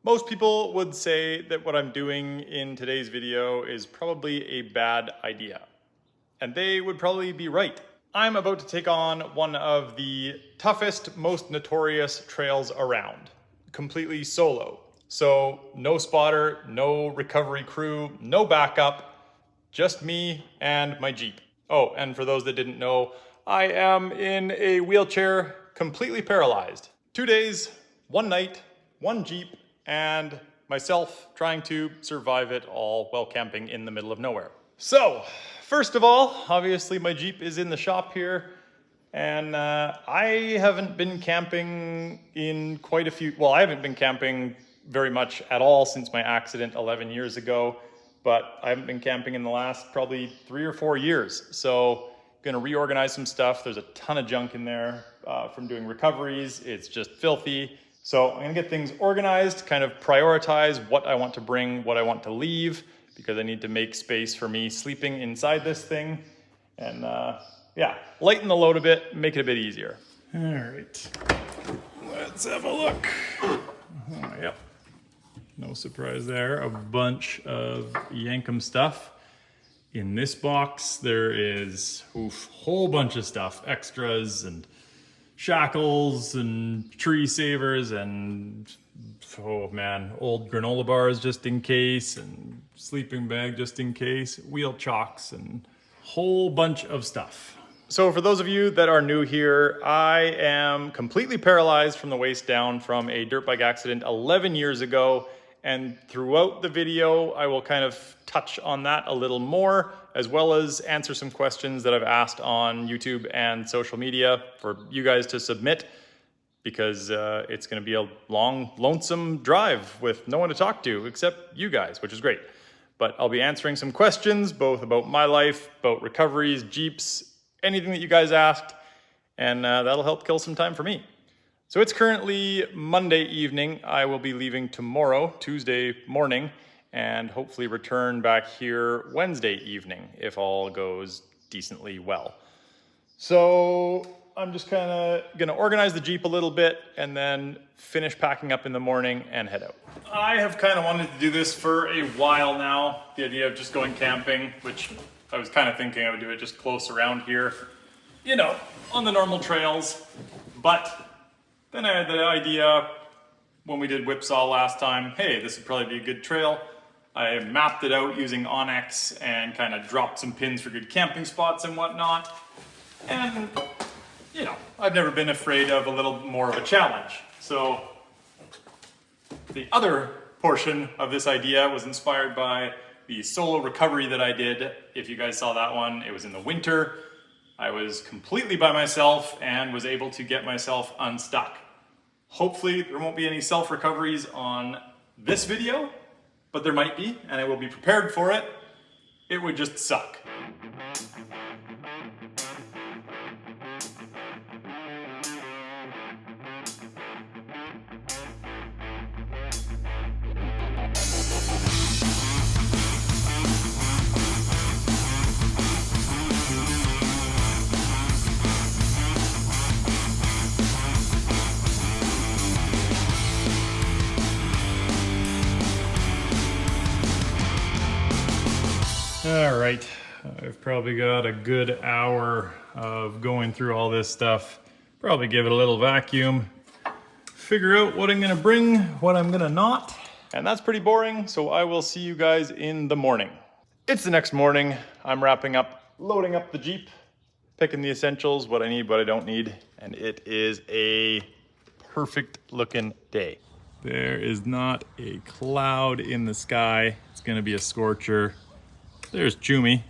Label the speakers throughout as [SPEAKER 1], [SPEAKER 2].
[SPEAKER 1] Most people would say that what I'm doing in today's video is probably a bad idea. And they would probably be right. I'm about to take on one of the toughest, most notorious trails around, completely solo. So no spotter, no recovery crew, no backup, just me and my Jeep. Oh, and for those that didn't know, I am in a wheelchair, completely paralyzed. 2 days, 1 night, 1 Jeep, and myself trying to survive it all while camping in the middle of nowhere. So, first of all, obviously my Jeep is in the shop here, and I haven't been camping in quite a few, well, I haven't been camping very much at all since my accident 11 years ago, but I haven't been camping in the last probably 3 or 4 years. So, gonna reorganize some stuff. There's a ton of junk in there from doing recoveries. It's just filthy. So I'm gonna get things organized, kind of prioritize what I want to bring, what I want to leave, because I need to make space for me sleeping inside this thing. And yeah, lighten the load a bit, make it a bit easier. All right, let's have a look. Oh, yep, no surprise there. A bunch of Yankum stuff. In this box, there is a whole bunch of stuff, extras and shackles and tree savers and, oh man, old granola bars just in case, and sleeping bag just in case, wheel chocks, and whole bunch of stuff. So for those of you that are new here, I am completely paralyzed from the waist down from a dirt bike accident 11 years ago. And throughout the video, I will kind of touch on that a little more, as well as answer some questions that I've asked on YouTube and social media for you guys to submit, because it's gonna be a long, lonesome drive with no one to talk to except you guys, which is great. But I'll be answering some questions, both about my life, about recoveries, Jeeps, anything that you guys asked, and that'll help kill some time for me. So it's currently Monday evening. I will be leaving tomorrow, Tuesday morning, and hopefully return back here Wednesday evening if all goes decently well. So I'm just kind of gonna organize the Jeep a little bit and then finish packing up in the morning and head out. I have kind of wanted to do this for a while now, the idea of just going camping, which I was kind of thinking I would do it just close around here, you know, on the normal trails. But then I had the idea when we did Whipsaw last time, hey, this would probably be a good trail. I mapped it out using Onyx and kind of dropped some pins for good camping spots and whatnot. And, you know, I've never been afraid of a little more of a challenge. So the other portion of this idea was inspired by the solo recovery that I did. If you guys saw that one, it was in the winter. I was completely by myself and was able to get myself unstuck. Hopefully there won't be any self-recoveries on this video, but there might be, and I will be prepared for it. It would just suck. All right, I've probably got a good hour of going through all this stuff. Probably give it a little vacuum, figure out what I'm gonna bring, what I'm gonna not. And that's pretty boring, so I will see you guys in the morning. It's the next morning. I'm wrapping up, loading up the Jeep, picking the essentials, what I need, what I don't need, and it is a perfect looking day. There is not a cloud in the sky. It's gonna be a scorcher. There's Chumi.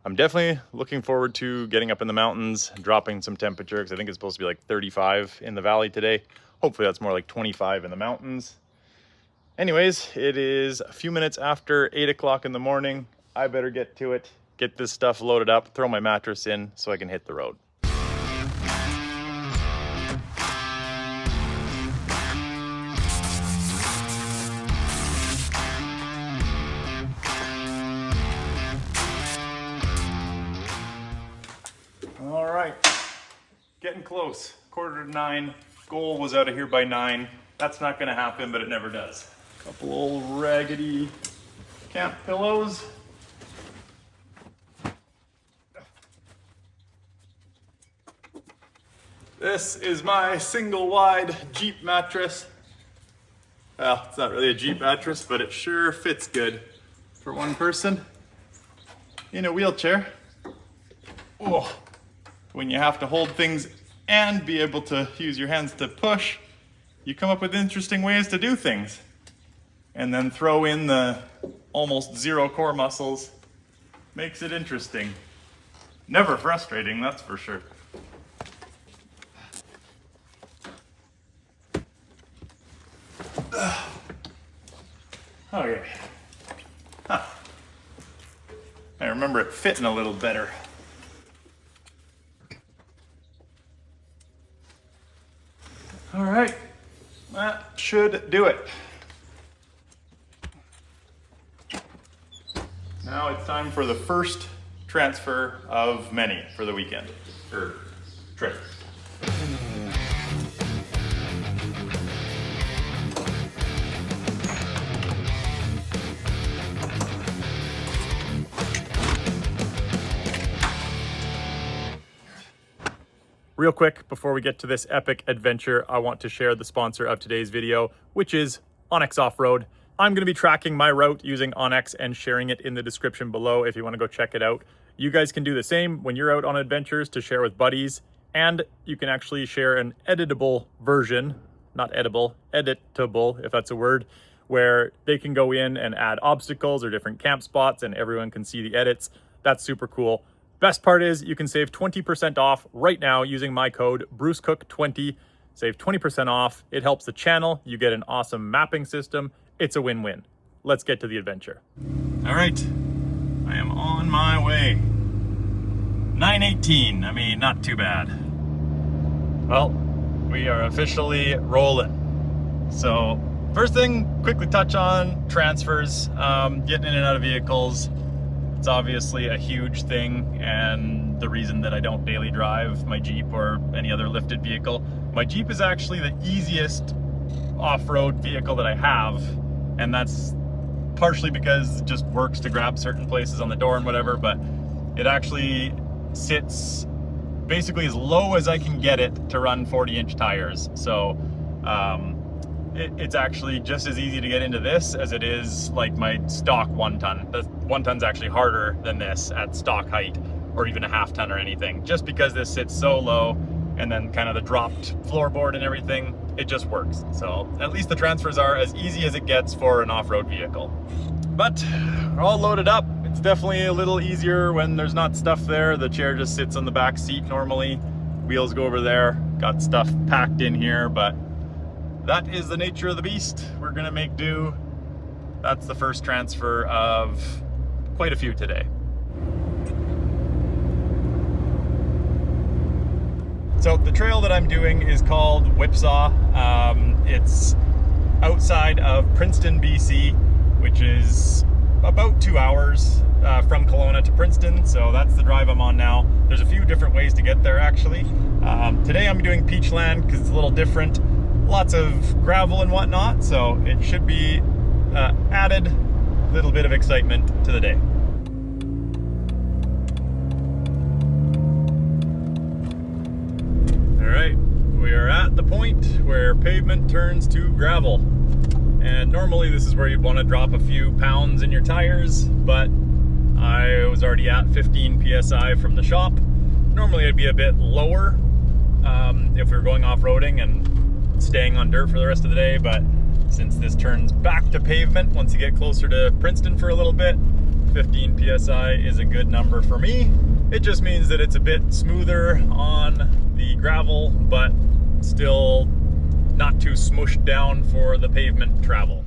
[SPEAKER 1] I'm definitely looking forward to getting up in the mountains, dropping some temperature, because I think it's supposed to be like 35 in the valley today. Hopefully that's more like 25 in the mountains. Anyways, it is a few minutes after 8 o'clock in the morning. I better get to it, get this stuff loaded up, throw my mattress in so I can hit the road. All right, getting close. 8:45, goal was out of here by 9. That's not gonna happen, but it never does. Couple old raggedy camp pillows. This is my single wide Jeep mattress. Well, it's not really a Jeep mattress, but it sure fits good for one person in a wheelchair. Oh, when you have to hold things and be able to use your hands to push, you come up with interesting ways to do things. And then throw in the almost zero core muscles, makes it interesting. Never frustrating, that's for sure. Okay. Huh. I remember it fitting a little better. All right, that should do it. Now it's time for the first transfer of many for the weekend, or trip. Real quick, before we get to this epic adventure, I want to share the sponsor of today's video, which is Onyx Off-Road. I'm going to be tracking my route using Onyx and sharing it in the description below if you want to go check it out. You guys can do the same when you're out on adventures to share with buddies, and you can actually share an editable version, not edible, editable, if that's a word, where they can go in and add obstacles or different camp spots and everyone can see the edits. That's super cool. Best part is you can save 20% off right now using my code BruceCook20. Save 20% off. It helps the channel. You get an awesome mapping system. It's a win-win. Let's get to the adventure. All right, I am on my way. 9:18, I mean, not too bad. Well, we are officially rolling. So first thing, quickly touch on transfers, getting in and out of vehicles. It's obviously a huge thing, and the reason that I don't daily drive my Jeep or any other lifted vehicle. My Jeep is actually the easiest off-road vehicle that I have, and that's partially because it just works to grab certain places on the door and whatever, but it actually sits basically as low as I can get it to run 40-inch tires. So it's actually just as easy to get into this as it is like my stock 1 ton. The 1 ton's actually harder than this at stock height, or even a 1/2 ton or anything, just because this sits so low, and then kind of the dropped floorboard and everything, it just works. So at least the transfers are as easy as it gets for an off-road vehicle. But we're all loaded up. It's definitely a little easier when there's not stuff there. The chair just sits on the back seat normally. Wheels go over there. Got stuff packed in here, but that is the nature of the beast. We're gonna make do. That's the first transfer of quite a few today. So the trail that I'm doing is called Whipsaw. It's outside of Princeton, BC, which is about 2 hours from Kelowna to Princeton. So that's the drive I'm on now. There's a few different ways to get there actually. Today I'm doing Peachland because it's a little different. Lots of gravel and whatnot, so it should be added little bit of excitement to the day. All right, we are at the point where pavement turns to gravel. And normally this is where you'd want to drop a few pounds in your tires, but I was already at 15 PSI from the shop. Normally it'd be a bit lower if we were going off-roading and staying on dirt for the rest of the day, but since this turns back to pavement once you get closer to Princeton for a little bit, 15 PSI is a good number for me. It just means that it's a bit smoother on the gravel, but still not too smushed down for the pavement travel.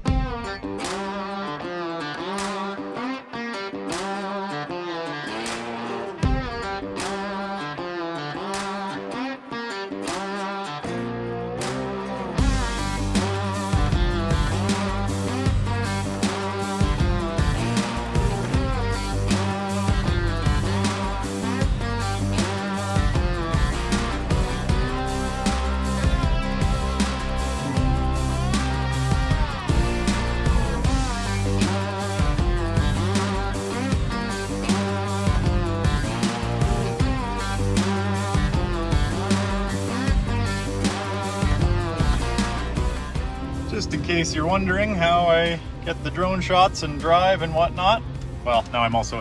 [SPEAKER 1] case you're wondering how I get the drone shots and drive and whatnot. Well, now I'm also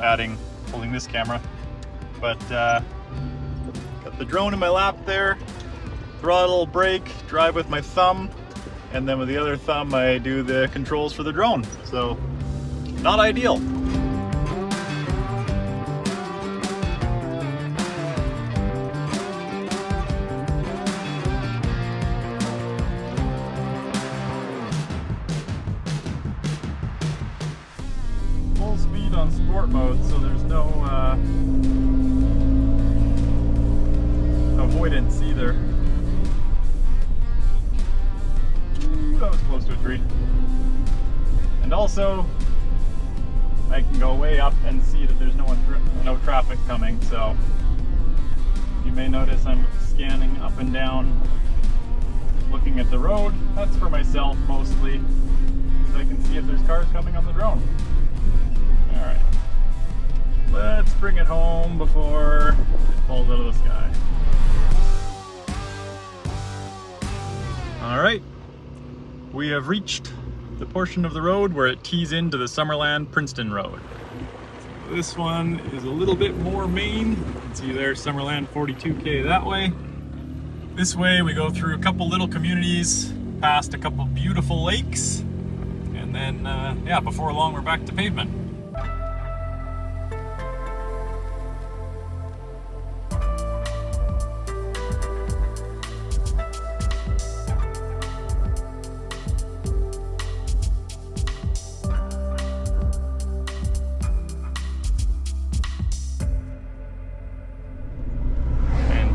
[SPEAKER 1] holding this camera, but got the drone in my lap there, throttle, brake, drive with my thumb, and then with the other thumb I do the controls for the drone. So, not ideal. Full speed on sport mode, so there's no avoidance either. Ooh, that was close to a tree. And also, I can go way up and see that there's no traffic coming, so you may notice I'm scanning up and down, looking at the road. That's for myself mostly, because I can see if there's cars coming on the drone. Alright, let's bring it home before it falls out of the sky. Alright, we have reached the portion of the road where it tees into the Summerland Princeton Road. So this one is a little bit more main. You can see there Summerland 42K that way. This way we go through a couple little communities, past a couple beautiful lakes, and then yeah, before long we're back to pavement.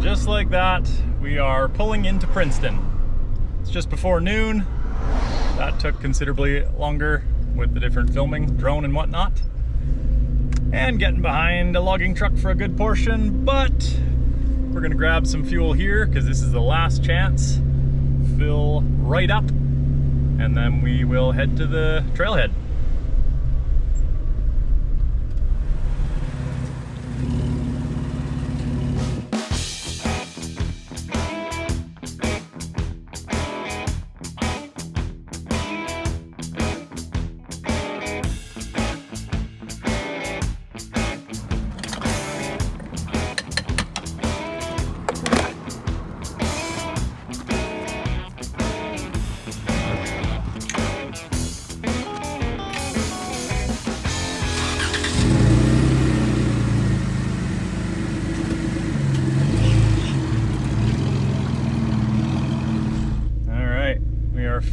[SPEAKER 1] Just like that, we are pulling into Princeton. It's just before noon. That took considerably longer with the different filming, drone and whatnot. And getting behind a logging truck for a good portion, but we're gonna grab some fuel here because this is the last chance. Fill right up, and then we will head to the trailhead.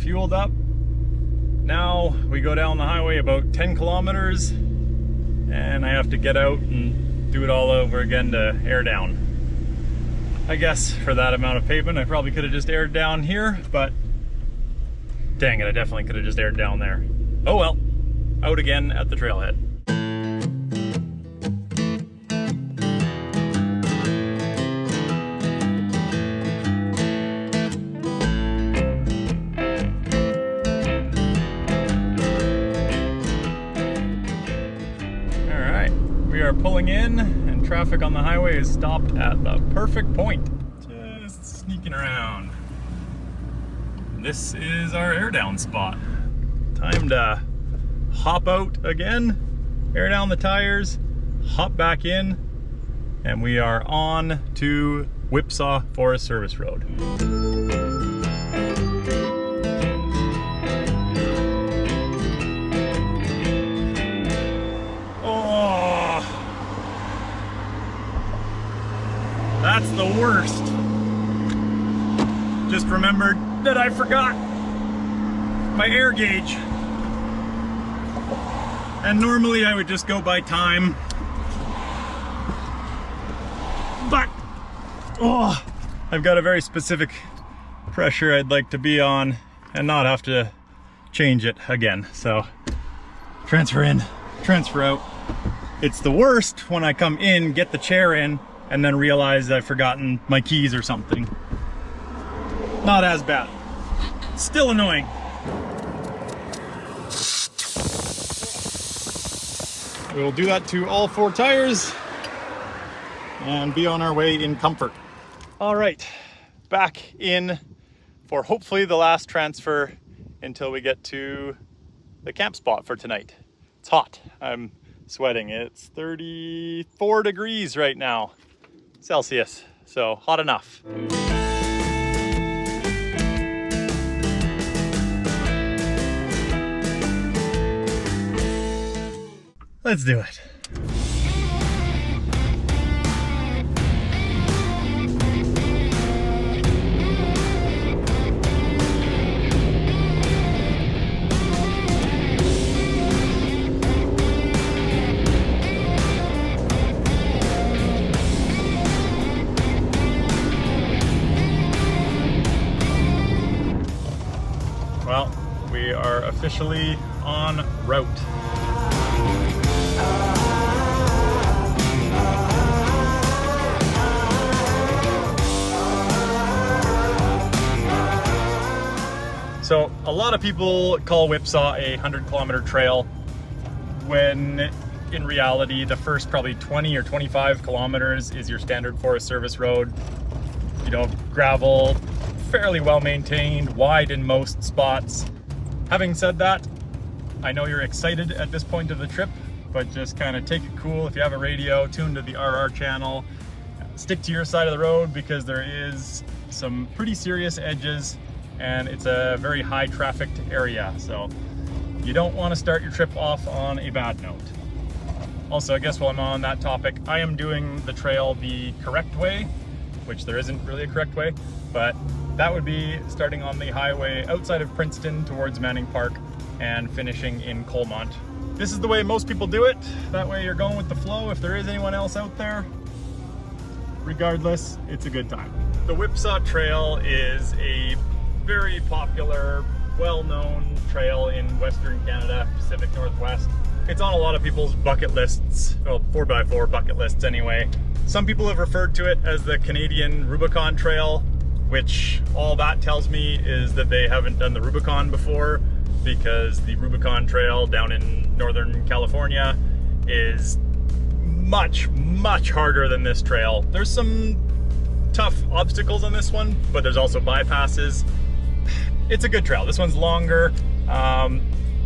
[SPEAKER 1] Fueled up. Now we go down the highway about 10 kilometers and I have to get out and do it all over again to air down. I guess for that amount of pavement I probably could have just aired down here, but dang it, I definitely could have just aired down there. Oh well, out again at the trailhead. We are pulling in and traffic on the highway is stopped at the perfect point. Just sneaking around. This is our air down spot. Time to hop out again, air down the tires, hop back in, and we are on to Whipsaw Forest Service Road. That's the worst. Just remembered that I forgot my air gauge. And normally I would just go by time. But, oh, I've got a very specific pressure I'd like to be on and not have to change it again. So, transfer in, transfer out. It's the worst when I come in, get the chair in, and then realize I've forgotten my keys or something. Not as bad. Still annoying. We will do that to all 4 tires and be on our way in comfort. All right, back in for hopefully the last transfer until we get to the camp spot for tonight. It's hot. I'm sweating. It's 34 degrees right now, Celsius, so hot enough. Let's do it. Well, we are officially en route. So a lot of people call Whipsaw a 100-kilometer trail, when in reality the first probably 20 or 25 kilometers is your standard Forest Service road. You know, gravel, fairly well maintained, wide in most spots. Having said that, I know you're excited at this point of the trip, but just kind of take it cool. If you have a radio, tune to the RR channel, stick to your side of the road because there is some pretty serious edges and it's a very high trafficked area. So you don't want to start your trip off on a bad note. Also, I guess while I'm on that topic, I am doing the trail the correct way, which there isn't really a correct way, but that would be starting on the highway outside of Princeton towards Manning Park and finishing in Colmont. This is the way most people do it. That way you're going with the flow. If there is anyone else out there, regardless, it's a good time. The Whipsaw Trail is a very popular, well-known trail in Western Canada, Pacific Northwest. It's on a lot of people's bucket lists, well, 4x4 bucket lists anyway. Some people have referred to it as the Canadian Rubicon Trail, which all that tells me is that they haven't done the Rubicon before, because the Rubicon Trail down in Northern California is much, much harder than this trail. There's some tough obstacles on this one, but there's also bypasses. It's a good trail. This one's longer.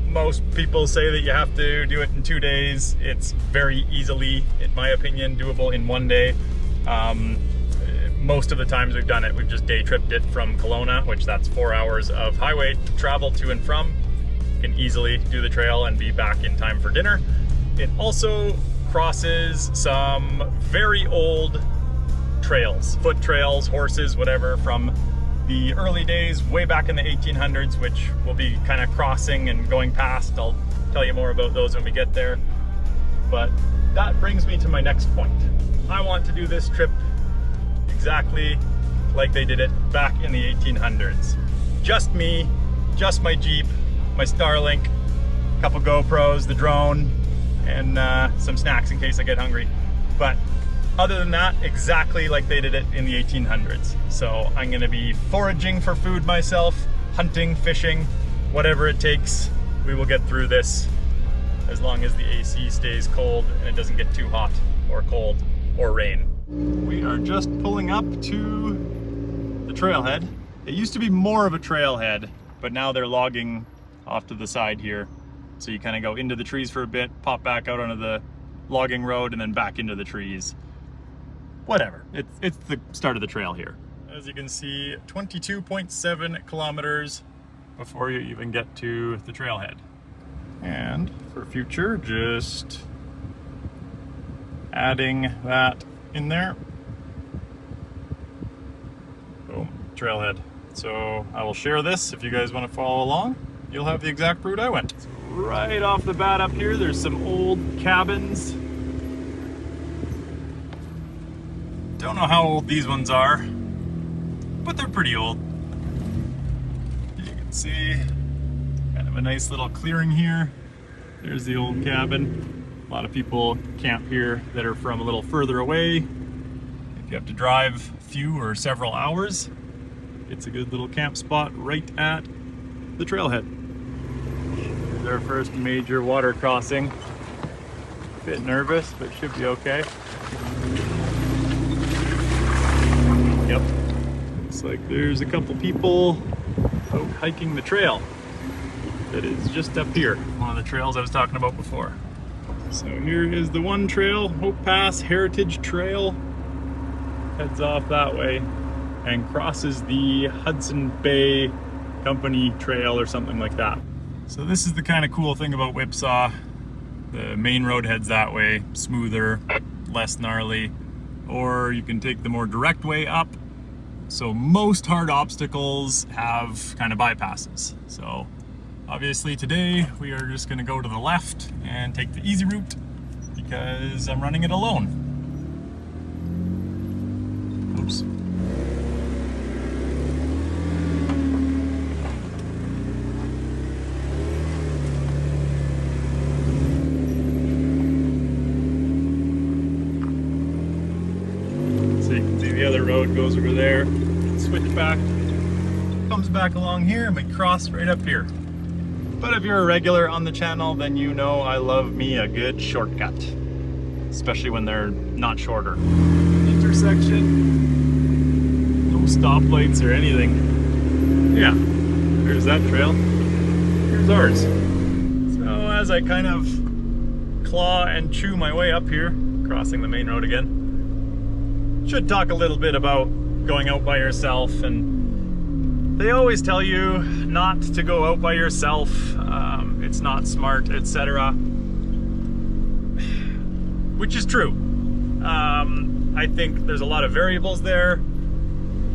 [SPEAKER 1] Most people say that you have to do it in 2 days. It's very easily, in my opinion, doable in 1 day. Most of the times we've done it, we've just day tripped it from Kelowna, which that's 4 hours of highway travel to and from. You can easily do the trail and be back in time for dinner. It also crosses some very old trails, foot trails, horses, whatever, from the early days, way back in the 1800s, which we'll be kind of crossing and going past. I'll tell you more about those when we get there. But that brings me to my next point. I want to do this trip exactly like they did it back in the 1800s. Just me, just my Jeep, my Starlink, a couple GoPros, the drone, and some snacks in case I get hungry. But other than that, exactly like they did it in the 1800s. So I'm gonna be foraging for food myself, hunting, fishing, whatever it takes. We will get through this as long as the AC stays cold and it doesn't get too hot or cold or rain. We are just pulling up to the trailhead. It used to be more of a trailhead, but now they're logging off to the side here. So you kind of go into the trees for a bit, pop back out onto the logging road, and then back into the trees. Whatever, it's the start of the trail here. As you can see, 22.7 kilometers before you even get to the trailhead. And for future, just adding that in there. Boom, trailhead. So I will share this if you guys want to follow along. You'll have the exact route I went. So right off the bat up here, there's some old cabins. Don't know how old these ones are, but they're pretty old. You can see kind of a nice little clearing here. There's the old cabin. A lot of people camp here that are from a little further away. If you have to drive a few or several hours, it's a good little camp spot right at the trailhead. Here's our first major water crossing. A bit nervous, but should be okay. Yep, looks like there's a couple people out hiking the trail. that is just up here, one of the trails I was talking about before. So here is the one trail, Hope Pass Heritage Trail. Heads off that way and crosses the Hudson Bay Company Trail or something like that. So this is the kind of cool thing about Whipsaw. The main road heads that way, smoother, less gnarly, or you can take the more direct way up. So most hard obstacles have kind of bypasses. So obviously today we are just gonna go to the left and take the easy route because I'm running it alone. Oops. So you can see the other road goes over there, switch back, comes back along here, and we cross right up here. But if you're a regular on the channel, then you know I love me a good shortcut, especially when they're not shorter. Intersection, no stoplights or anything. Yeah, there's that trail, here's ours. So as I kind of claw and chew my way up here, crossing the main road again, should talk a little bit about going out by yourself. And they always tell you not to go out by yourself, it's not smart, etc. Which is true. I think there's a lot of variables there.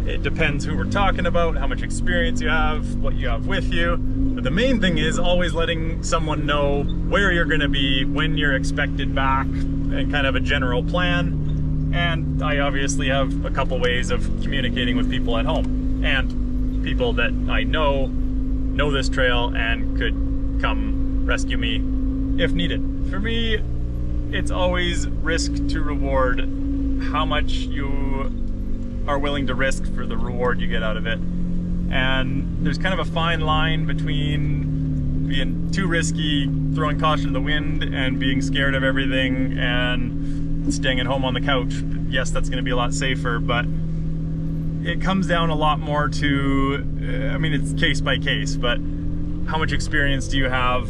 [SPEAKER 1] It depends who we're talking about, how much experience you have, what you have with you. But the main thing is always letting someone know where you're gonna be, when you're expected back, and kind of a general plan. And I obviously have a couple ways of communicating with people at home. And people that I know this trail and could come rescue me if needed. For me, it's always risk to reward, how much you are willing to risk for the reward you get out of it. And there's kind of a fine line between being too risky, throwing caution to the wind, and being scared of everything and staying at home on the couch. Yes, that's going to be a lot safer, but it comes down a lot more to, I mean, it's case by case, but how much experience do you have,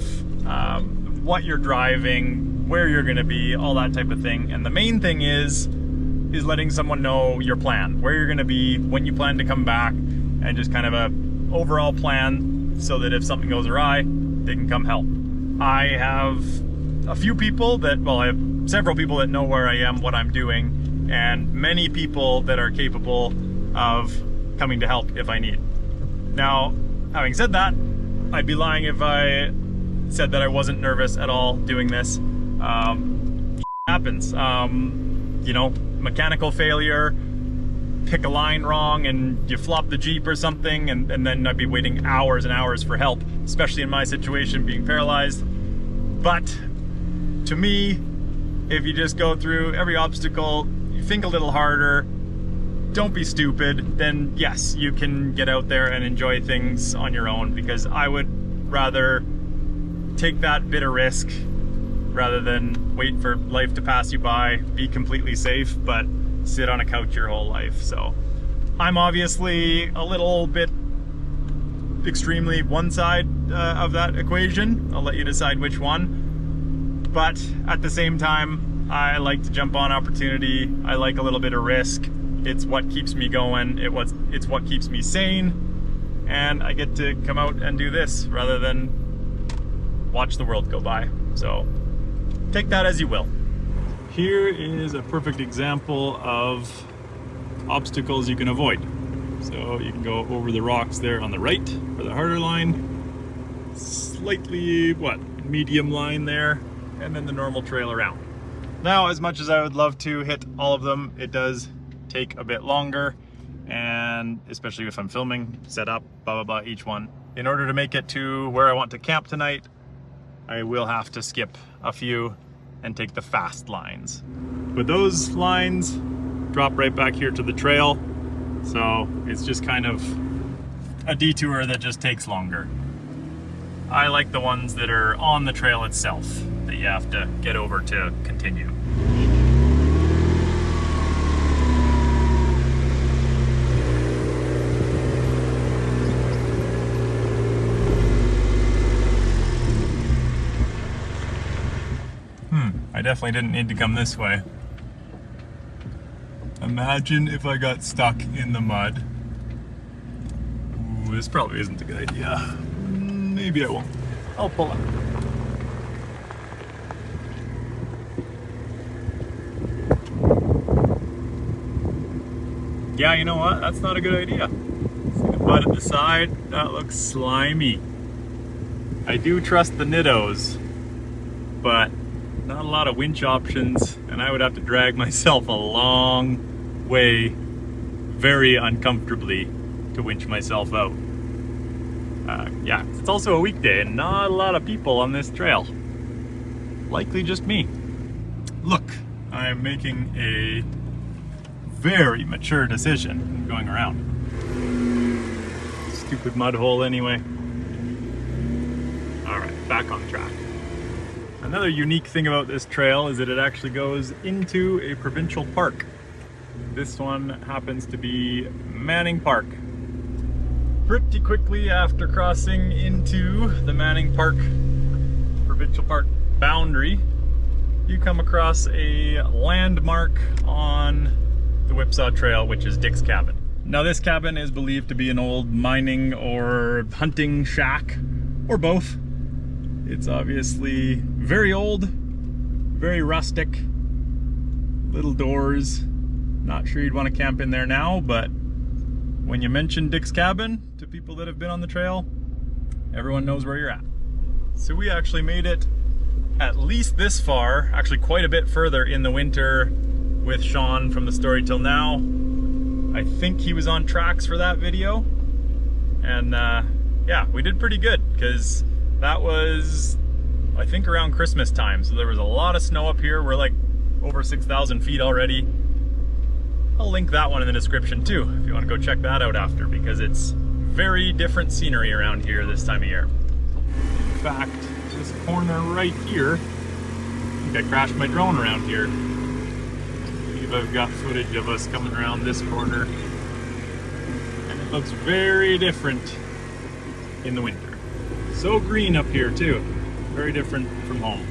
[SPEAKER 1] what you're driving, where you're gonna be, all that type of thing. And the main thing is letting someone know your plan, where you're gonna be, when you plan to come back, and just kind of a overall plan so that if something goes awry, they can come help. I have a few people that, well, I have several people that know where I am, what I'm doing, and many people that are capable of coming to help if I need. Now, having said that, I'd be lying if I said that I wasn't nervous at all doing this. Happens. You know, mechanical failure, pick a line wrong and you flop the Jeep or something, and then I'd be waiting hours and hours for help, especially in my situation, being paralyzed. But to me, if you just go through every obstacle, you think a little harder, don't be stupid, then yes, you can get out there and enjoy things on your own, because I would rather take that bit of risk rather than wait for life to pass you by, be completely safe, but sit on a couch your whole life. So I'm obviously a little bit extremely one side of that equation. I'll let you decide which one. But at the same time, I like to jump on opportunity. I like a little bit of risk. It's what keeps me going. It's what keeps me sane. And I get to come out and do this rather than watch the world go by. So take that as you will. Here is a perfect example of obstacles you can avoid. So you can go over the rocks there on the right for the harder line, slightly, medium line there, and then the normal trail around. Now, as much as I would love to hit all of them, it does take a bit longer, and especially if I'm filming, set up, blah, blah, blah, each one. In order to make it to where I want to camp tonight, I will have to skip a few and take the fast lines. But those lines drop right back here to the trail, so it's just kind of a detour that just takes longer. I like the ones that are on the trail itself that you have to get over to continue. I definitely didn't need to come this way. Imagine if I got stuck in the mud. Ooh, this probably isn't a good idea. Maybe I won't. I'll pull up. Yeah, you know what? That's not a good idea. See the mud at the side? That looks slimy. I do trust the Nittos, but not a lot of winch options, and I would have to drag myself a long way, very uncomfortably, to winch myself out. Yeah, it's also a weekday and not a lot of people on this trail. Likely just me. Look, I'm making a very mature decision going around. Stupid mud hole anyway. Alright, back on track. Another unique thing about this trail is that it actually goes into a provincial park. This one happens to be Manning Park. Pretty quickly after crossing into the Manning Park provincial park boundary, you come across a landmark on the Whipsaw Trail, which is Dick's Cabin. Now this cabin is believed to be an old mining or hunting shack, or both. It's obviously very old, very rustic, little doors. Not sure you'd want to camp in there now, but when you mention Dick's Cabin to people that have been on the trail, everyone knows where you're at. So we actually made it at least this far, actually quite a bit further in the winter with Sean from the Story Till Now. I think he was on tracks for that video. And yeah, we did pretty good because that was, I think, around Christmas time. So there was a lot of snow up here. We're like over 6,000 feet already. I'll link that one in the description too, if you want to go check that out after, because it's very different scenery around here this time of year. In fact, this corner right here, I think I crashed my drone around here. I believe I've got footage of us coming around this corner. And it looks very different in the winter. So green up here too. Very different from home.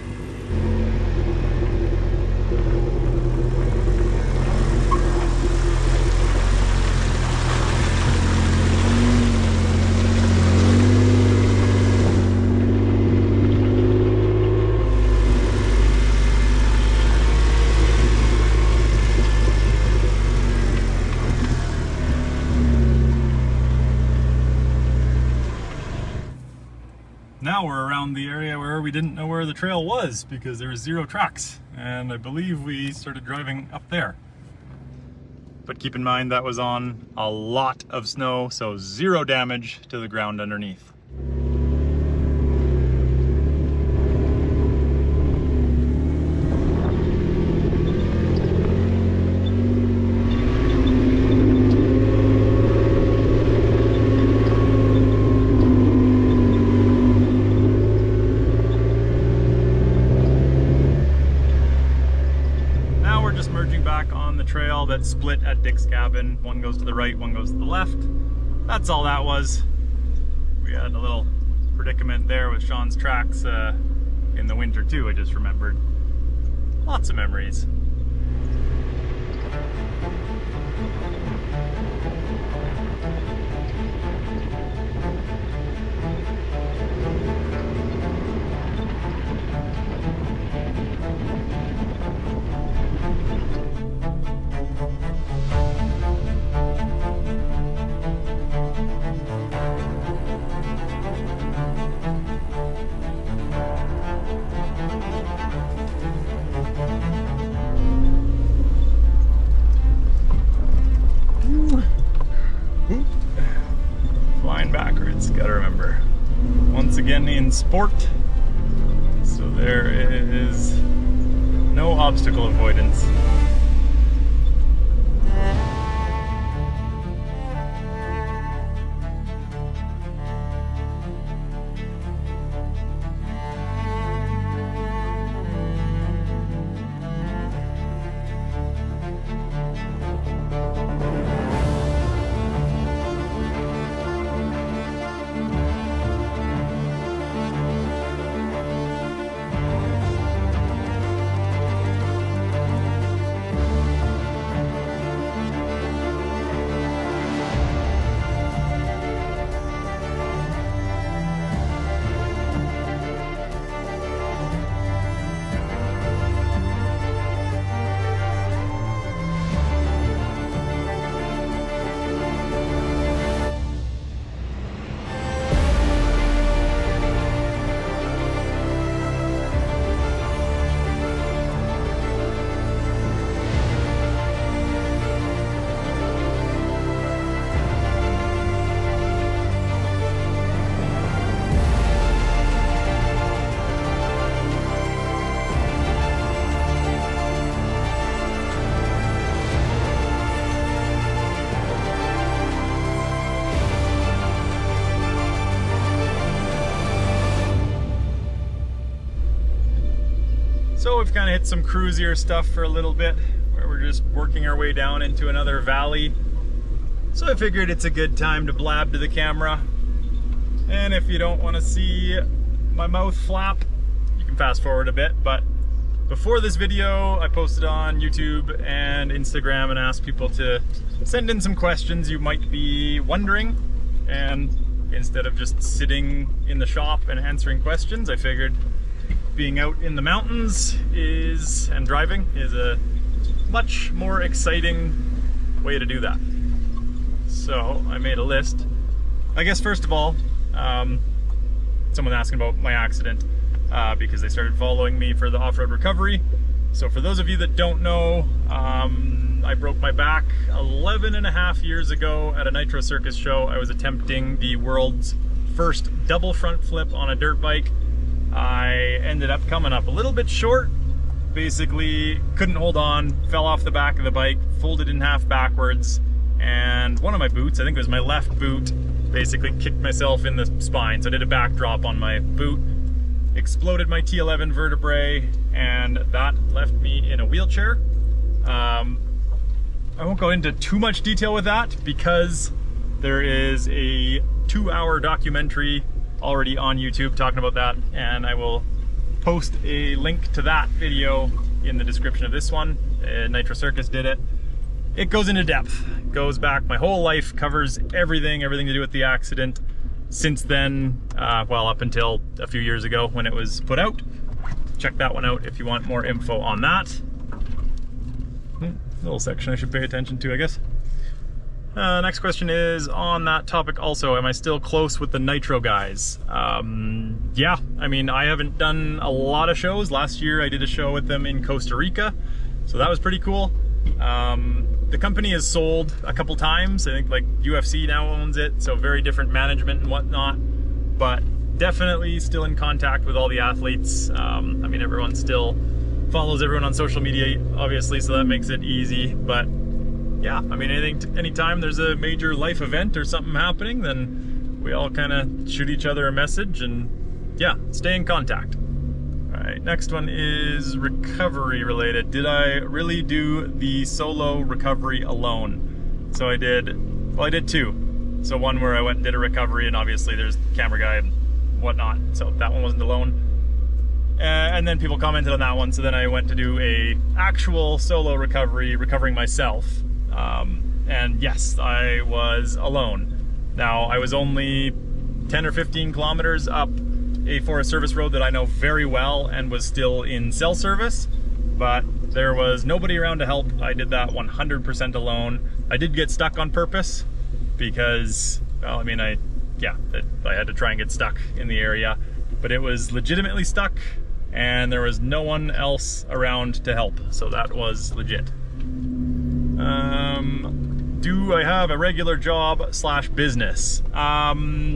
[SPEAKER 1] Now we're around the area where we didn't know where the trail was because there was zero tracks, and I believe we started driving up there. But keep in mind that was on a lot of snow, so zero damage to the ground underneath. Trail that split at Dick's Cabin. One goes to the right, one goes to the left. That's all that was. We had a little predicament there with Sean's tracks in the winter too, I just remembered. Lots of memories. Flying backwards, gotta remember. Once again in sport, so there is no obstacle avoidance. So we've kind of hit some cruisier stuff for a little bit, where we're just working our way down into another valley. So I figured it's a good time to blab to the camera. And if you don't want to see my mouth flap, you can fast forward a bit. But before this video, I posted on YouTube and Instagram and asked people to send in some questions you might be wondering. And instead of just sitting in the shop and answering questions, I figured being out in the mountains and driving is a much more exciting way to do that. So I made a list. I guess first of all, someone asking about my accident because they started following me for the off-road recovery. So for those of you that don't know, I broke my back 11.5 years ago at a Nitro Circus show. I was attempting the world's first double front flip on a dirt bike. I ended up coming up a little bit short, basically couldn't hold on, fell off the back of the bike, folded in half backwards, and one of my boots, I think it was my left boot, basically kicked myself in the spine. So I did a backdrop on my boot, exploded my T11 vertebrae, and that left me in a wheelchair. I won't go into too much detail with that because there is a 2-hour documentary already on YouTube talking about that, and I will post a link to that video in the description of this one. Nitro Circus did it. It goes into depth, goes back my whole life, covers everything to do with the accident since then, well, up until a few years ago when it was put out. Check that one out if you want more info on that. Little section I should pay attention to, I guess. Next question is on that topic also. Am I still close with the Nitro guys? Yeah, I mean, I haven't done a lot of shows. Last year I did a show with them in Costa Rica, so that was pretty cool. The company has sold a couple times. I think like UFC now owns it, so very different management and whatnot, but definitely still in contact with all the athletes. I mean, everyone still follows everyone on social media, obviously, so that makes it easy. But yeah, I mean, anytime there's a major life event or something happening, then we all kind of shoot each other a message and yeah, stay in contact. All right, next one is recovery related. Did I really do the solo recovery alone? So I did two. So one where I went and did a recovery, and obviously there's the camera guy and whatnot, so that one wasn't alone. And then people commented on that one, so then I went to do a actual solo recovery, recovering myself. And yes, I was alone. Now, I was only 10 or 15 kilometers up a Forest Service road that I know very well and was still in cell service, but there was nobody around to help. I did that 100% alone. I did get stuck on purpose because, well, I mean, I had to try and get stuck in the area, but it was legitimately stuck and there was no one else around to help, so that was legit. Do I have a regular job / business? I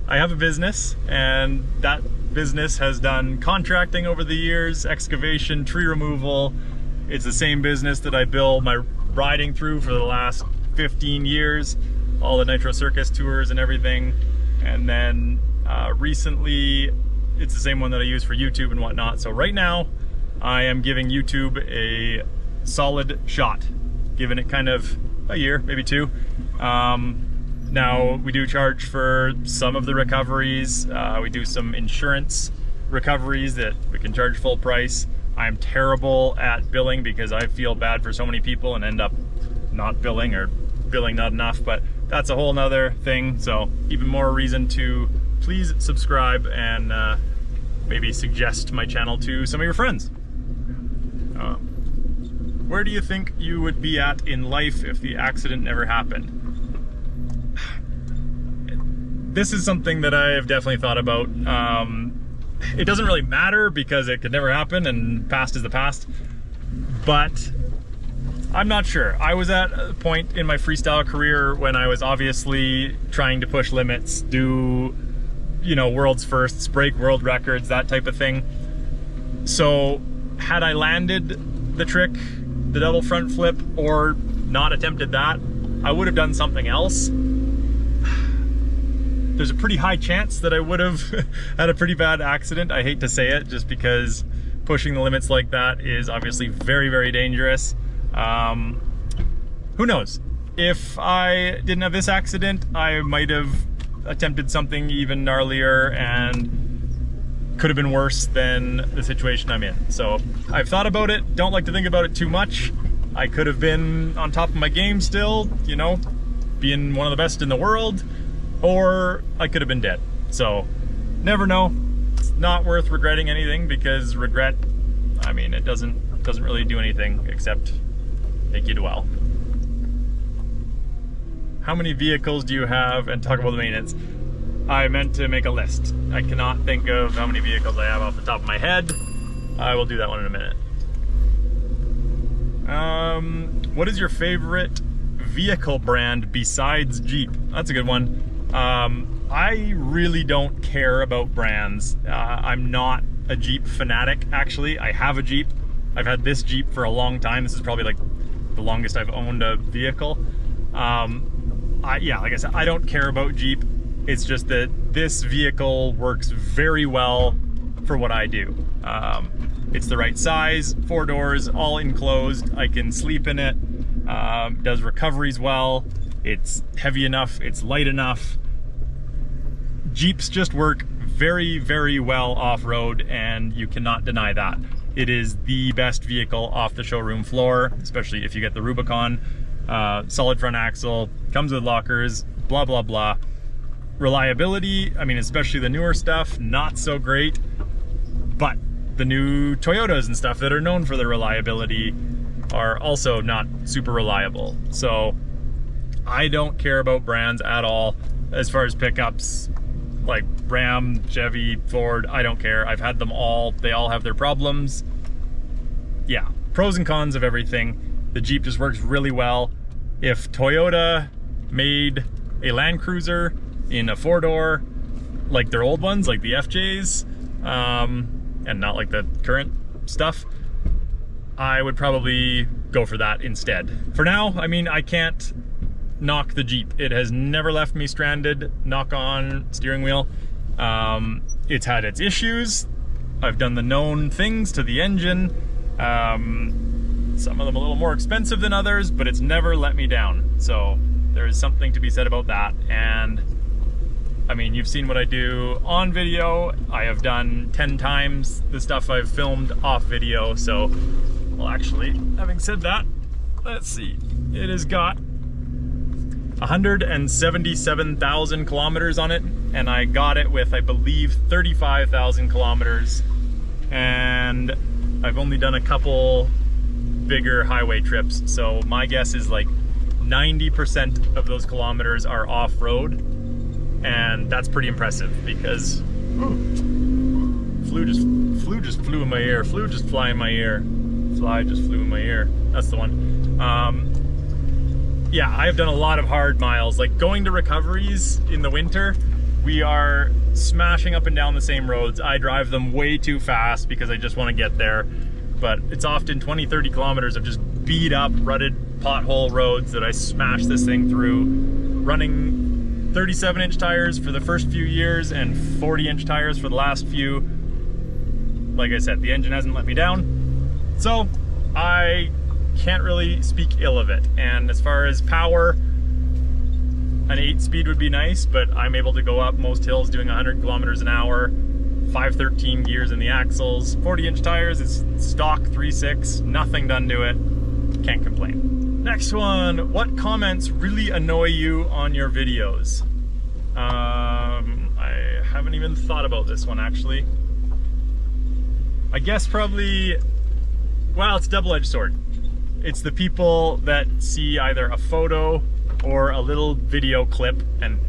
[SPEAKER 1] have a business, and that business has done contracting over the years, excavation, tree removal. It's the same business that I bill my riding through for the last 15 years, all the Nitro Circus tours and everything. And then recently, it's the same one that I use for YouTube and whatnot. So right now, I am giving YouTube a solid shot, giving it kind of a year, maybe 2. Now we do charge for some of the recoveries. We do some insurance recoveries that we can charge full price. I'm terrible at billing because I feel bad for so many people and end up not billing or billing not enough, but that's a whole nother thing. So even more reason to please subscribe and maybe suggest my channel to some of your friends. Where do you think you would be at in life if the accident never happened? This is something that I have definitely thought about. It doesn't really matter because it could never happen and past is the past, but I'm not sure. I was at a point in my freestyle career when I was obviously trying to push limits, do, you know, world's firsts, break world records, that type of thing. So had I landed the trick, the double front flip, or not attempted that, I would have done something else. There's a pretty high chance that I would have had a pretty bad accident. I hate to say it just because pushing the limits like that is obviously very, very dangerous. Who knows? If I didn't have this accident, I might have attempted something even gnarlier and could have been worse than the situation I'm in. So I've thought about it, don't like to think about it too much. I could have been on top of my game still, you know, being one of the best in the world, or I could have been dead. So never know. It's not worth regretting anything, because regret, I mean, it doesn't really do anything except make you dwell. How many vehicles do you have? And talk about the maintenance. I meant to make a list. I cannot think of how many vehicles I have off the top of my head. I will do that one in a minute. What is your favorite vehicle brand besides Jeep? That's a good one. I really don't care about brands. I'm not a Jeep fanatic, actually. I have a Jeep. I've had this Jeep for a long time. This is probably like the longest I've owned a vehicle. Yeah, like I said, I don't care about Jeep. It's just that this vehicle works very well for what I do. It's the right size, 4 doors, all enclosed. I can sleep in it. Does recoveries well. It's heavy enough, it's light enough. Jeeps just work very, very well off-road, and you cannot deny that. It is the best vehicle off the showroom floor, especially if you get the Rubicon. Solid front axle, comes with lockers, blah, blah, blah. Reliability, I mean, especially the newer stuff, not so great. But the new Toyotas and stuff that are known for their reliability are also not super reliable. So I don't care about brands at all. As far as pickups, like Ram, Chevy, Ford, I don't care. I've had them all. They all have their problems. Yeah, pros and cons of everything. The Jeep just works really well. If Toyota made a Land Cruiser in a 4-door, like their old ones, like the FJs, and not like the current stuff, I would probably go for that instead. For now, I mean, I can't knock the Jeep. It has never left me stranded, knock on steering wheel. It's had its issues. I've done the known things to the engine. Some of them a little more expensive than others, but it's never let me down. So there is something to be said about that. And I mean, you've seen what I do on video. I have done 10 times the stuff I've filmed off video. So, well, actually, having said that, let's see. It has got 177,000 kilometers on it, and I got it with, I believe, 35,000 kilometers. And I've only done a couple bigger highway trips, so my guess is like 90% of those kilometers are off-road, and that's pretty impressive because flew just flew in my ear. Flew just fly in my ear. Fly just flew in my ear. That's the one. Yeah, I've done a lot of hard miles, like going to recoveries in the winter. We are smashing up and down the same roads. I drive them way too fast because I just want to get there. But it's often 20-30 kilometers of just beat up, rutted pothole roads that I smash this thing through, running 37-inch tires for the first few years and 40-inch tires for the last few. Like I said, the engine hasn't let me down, so I can't really speak ill of it. And as far as power, an 8-speed would be nice, but I'm able to go up most hills doing 100 kilometers an hour. 513 gears in the axles, 40-inch tires, it's stock 3.6, nothing done to it, can't complain. Next one, what comments really annoy you on your videos? I haven't even thought about this one, actually. I guess probably, well, it's a double-edged sword. It's the people that see either a photo or a little video clip, and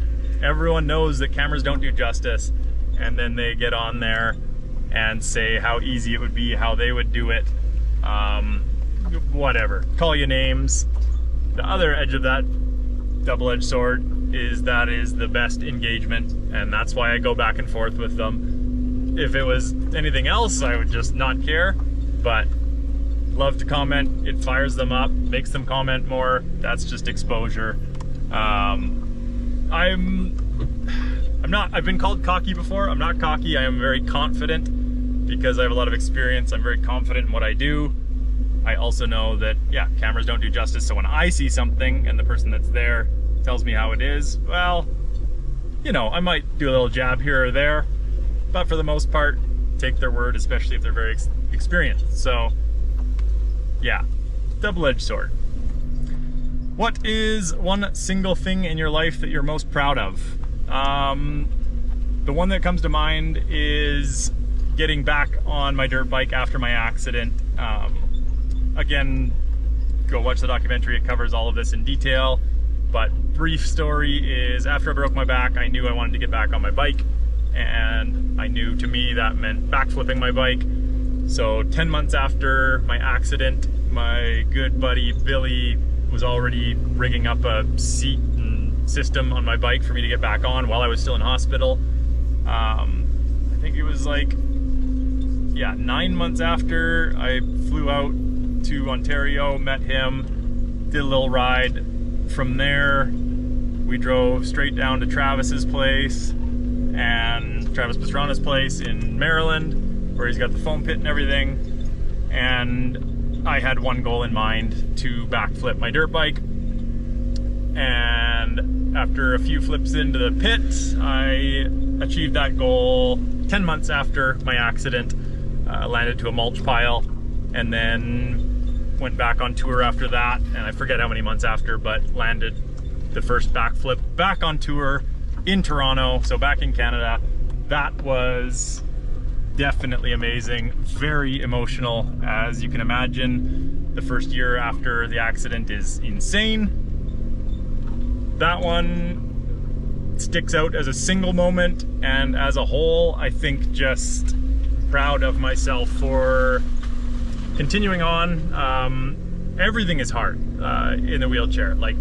[SPEAKER 1] everyone knows that cameras don't do justice, and then they get on there and say how easy it would be, how they would do it, whatever, call you names. The other edge of that double-edged sword is that is the best engagement, and that's why I go back and forth with them. If it was anything else, I would just not care, but love to comment. It fires them up, makes them comment more. That's just exposure. I've been called cocky before. I'm not cocky. I am very confident. because I have a lot of experience. I'm very confident in what I do. I also know that, yeah, cameras don't do justice. So when I see something and the person that's there tells me how it is, well, you know, I might do a little jab here or there, but for the most part, take their word, especially if they're very experienced. So yeah, double-edged sword. What is one single thing in your life that you're most proud of? The one that comes to mind is getting back on my dirt bike after my accident. Again, go watch the documentary, it covers all of this in detail. But brief story is, after I broke my back, I knew I wanted to get back on my bike. And I knew, to me, that meant backflipping my bike. So 10 months after my accident, my good buddy Billy was already rigging up a seat and system on my bike for me to get back on while I was still in hospital. I think it was like, yeah, 9 months after I flew out to Ontario, met him, did a little ride. From there, we drove straight down to Travis's place and Travis Pastrana's place in Maryland, where he's got the foam pit and everything. And I had one goal in mind, to backflip my dirt bike. And after a few flips into the pit, I achieved that goal 10 months after my accident. Landed to a mulch pile, and then went back on tour after that, and I forget how many months after, but landed the first backflip back on tour in Toronto, so back in Canada. That was definitely amazing, very emotional, as you can imagine. The first year after the accident is insane. That one sticks out as a single moment, and as a whole, I think just proud of myself for continuing on. Everything is hard in the wheelchair. Like,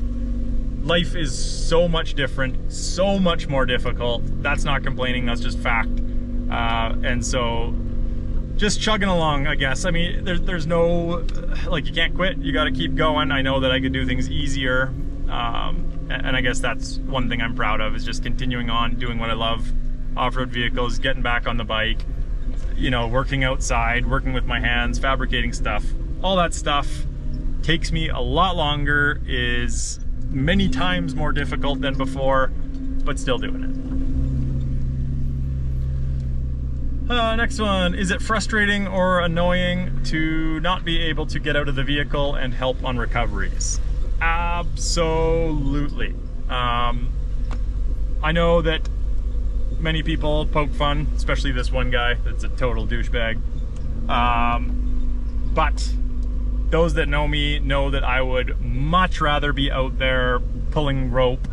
[SPEAKER 1] life is so much different, so much more difficult. That's not complaining, that's just fact. And so just chugging along, I guess. I mean, there's no, like, you can't quit, you gotta keep going. I know that I could do things easier. And I guess that's one thing I'm proud of, is just continuing on, doing what I love. Off-road vehicles, getting back on the bike, you know, working outside, working with my hands, fabricating stuff. All that stuff takes me a lot longer, is many times more difficult than before, but still doing it. Next one, is it frustrating or annoying to not be able to get out of the vehicle and help on recoveries? Absolutely. I know that many people poke fun, especially this one guy that's a total douchebag. But those that know me know that I would much rather be out there pulling rope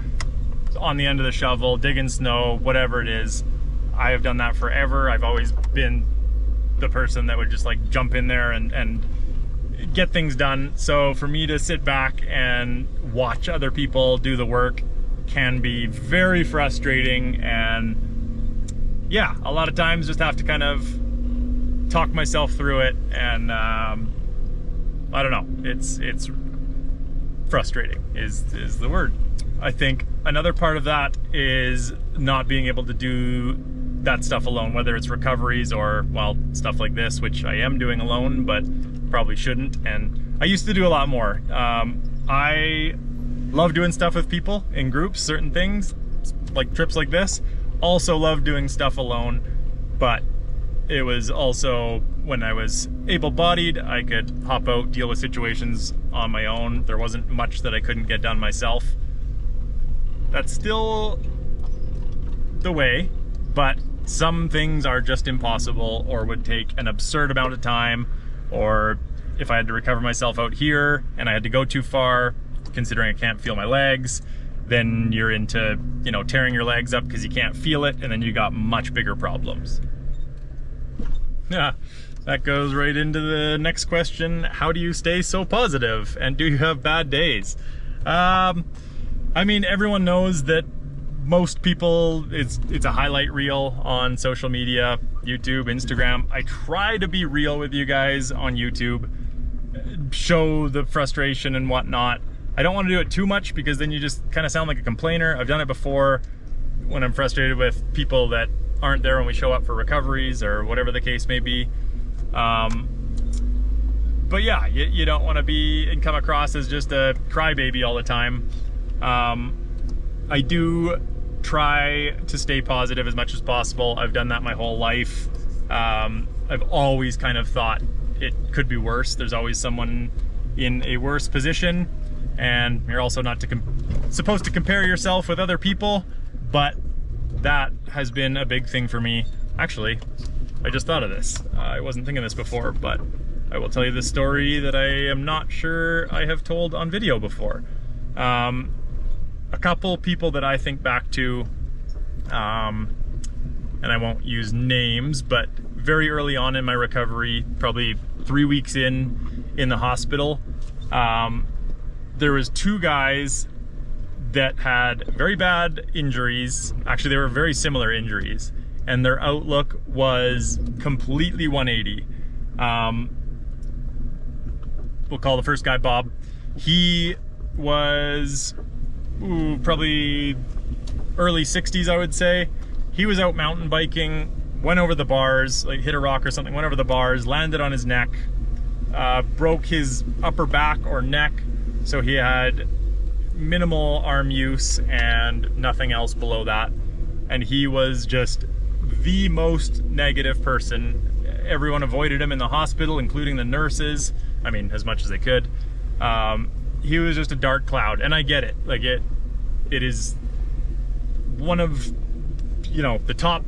[SPEAKER 1] on the end of the shovel, digging snow, whatever it is. I have done that forever. I've always been the person that would just like jump in there and get things done. So for me to sit back and watch other people do the work can be very frustrating, and yeah, a lot of times just have to kind of talk myself through it, and I don't know, it's frustrating is the word. I think another part of that is not being able to do that stuff alone, whether it's recoveries or, well, stuff like this, which I am doing alone, but probably shouldn't. And I used to do a lot more. I love doing stuff with people in groups, certain things, like trips like this. Also love doing stuff alone, but it was also when I was able-bodied, I could hop out, deal with situations on my own. There wasn't much that I couldn't get done myself. That's still the way, but some things are just impossible or would take an absurd amount of time, or if I had to recover myself out here and I had to go too far, considering I can't feel my legs, then you're into, you know, tearing your legs up because you can't feel it, and then you got much bigger problems. Yeah, that goes right into the next question. How do you stay so positive, and do you have bad days? I mean, everyone knows that most people, it's a highlight reel on social media, YouTube, Instagram. I try to be real with you guys on YouTube, show the frustration and whatnot. I don't want to do it too much because then you just kind of sound like a complainer. I've done it before when I'm frustrated with people that aren't there when we show up for recoveries or whatever the case may be. But yeah, you don't want to be and come across as just a crybaby all the time. I do try to stay positive as much as possible. I've done that my whole life. I've always kind of thought it could be worse. There's always someone in a worse position, and you're also not supposed to compare yourself with other people, but that has been a big thing for me. Actually, I just thought of this. I wasn't thinking this before, but I will tell you this story that I am not sure I have told on video before. A couple people that I think back to, and I won't use names, but very early on in my recovery, probably 3 weeks in the hospital, there was 2 guys that had very bad injuries. Actually, they were very similar injuries, and their outlook was completely 180. We'll call the first guy Bob. He was probably early 60s, I would say. He was out mountain biking, went over the bars, like hit a rock or something, went over the bars, landed on his neck, broke his upper back or neck, so he had minimal arm use and nothing else below that. And he was just the most negative person. Everyone avoided him in the hospital, including the nurses. I mean, as much as they could. He was just a dark cloud, and I get it. Like, it is one of, you know, the top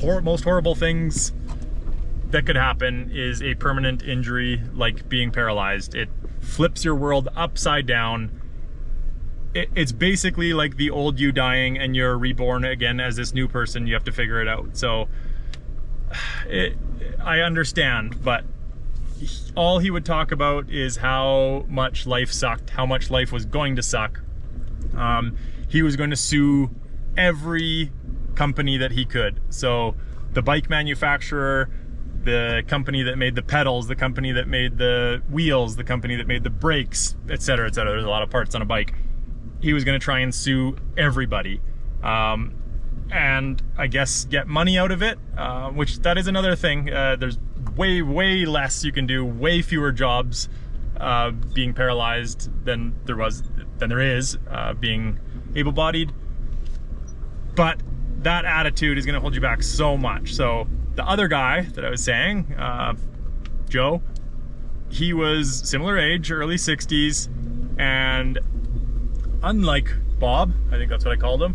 [SPEAKER 1] most horrible things that could happen is a permanent injury like being paralyzed. It flips your world upside down. It's basically like the old you dying and you're reborn again as this new person. You have to figure it out. So I understand, but all he would talk about is how much life sucked, how much life was going to suck. He was going to sue every company that he could. So the bike manufacturer, the company that made the pedals, the company that made the wheels, the company that made the brakes, etc., etc. There's a lot of parts on a bike. He was going to try and sue everybody. And I guess get money out of it, which that is another thing. There's way less you can do, way fewer jobs being paralyzed than there is being able-bodied. But that attitude is going to hold you back so much. So the other guy that I was saying, Joe, he was similar age, early 60s, and unlike Bob, I think that's what I called him,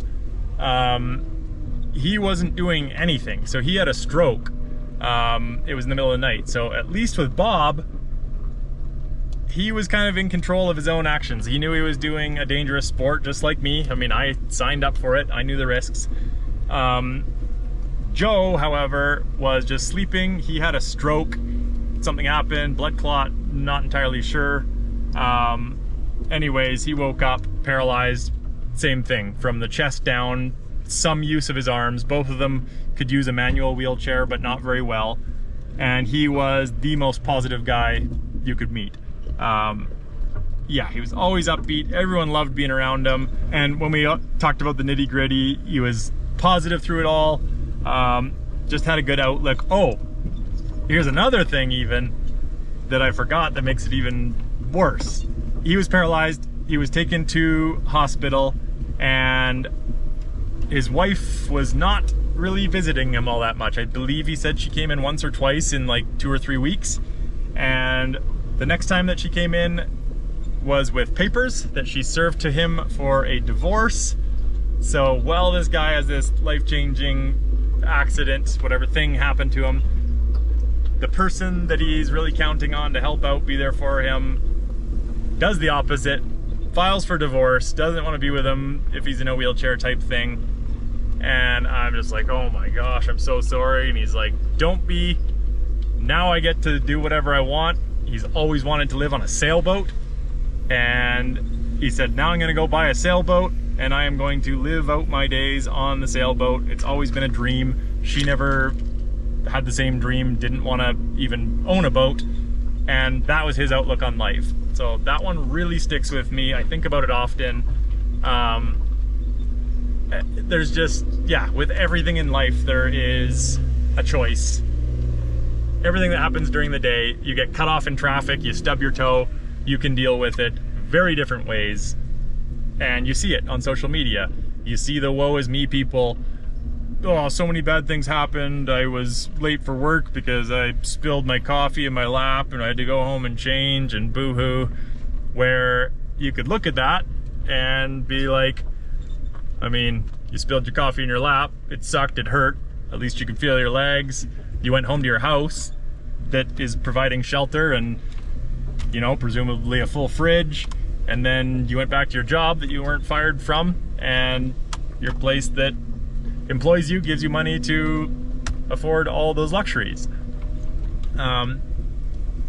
[SPEAKER 1] he wasn't doing anything. So he had a stroke. It was in the middle of the night. So at least with Bob, he was kind of in control of his own actions. He knew he was doing a dangerous sport, just like me. I mean, I signed up for it. I knew the risks. Joe, however, was just sleeping. He had a stroke. Something happened, blood clot, not entirely sure. Anyways, he woke up paralyzed. Same thing, from the chest down, some use of his arms. Both of them could use a manual wheelchair, but not very well. And he was the most positive guy you could meet. Yeah, he was always upbeat. Everyone loved being around him. And when we talked about the nitty gritty, he was positive through it all. Just had a good outlook. Oh, here's another thing even that I forgot that makes it even worse. He was paralyzed. He was taken to hospital, and his wife was not really visiting him all that much. I believe he said she came in once or twice in like 2 or 3 weeks. And the next time that she came in was with papers that she served to him for a divorce. So while this guy has this life-changing accident, whatever thing happened to him, the person that he's really counting on to help out, be there for him, does the opposite, files for divorce, doesn't want to be with him if he's in a wheelchair type thing. And I'm just like, oh my gosh, I'm so sorry. And he's like, don't be. Now I get to do whatever I want. He's always wanted to live on a sailboat. And he said, now I'm going to go buy a sailboat and I am going to live out my days on the sailboat. It's always been a dream. She never had the same dream, didn't want to even own a boat. And that was his outlook on life. So that one really sticks with me. I think about it often. there's just, yeah, with everything in life, there is a choice. Everything that happens during the day, you get cut off in traffic, you stub your toe, you can deal with it very different ways. And you see it on social media. You see the woe is me people. Oh, so many bad things happened. I was late for work because I spilled my coffee in my lap and I had to go home and change and boo-hoo. Where you could look at that and be like, I mean, you spilled your coffee in your lap. It sucked, it hurt. At least you can feel your legs. You went home to your house that is providing shelter and, you know, presumably a full fridge. And then you went back to your job that you weren't fired from, and your place that employs you gives you money to afford all those luxuries.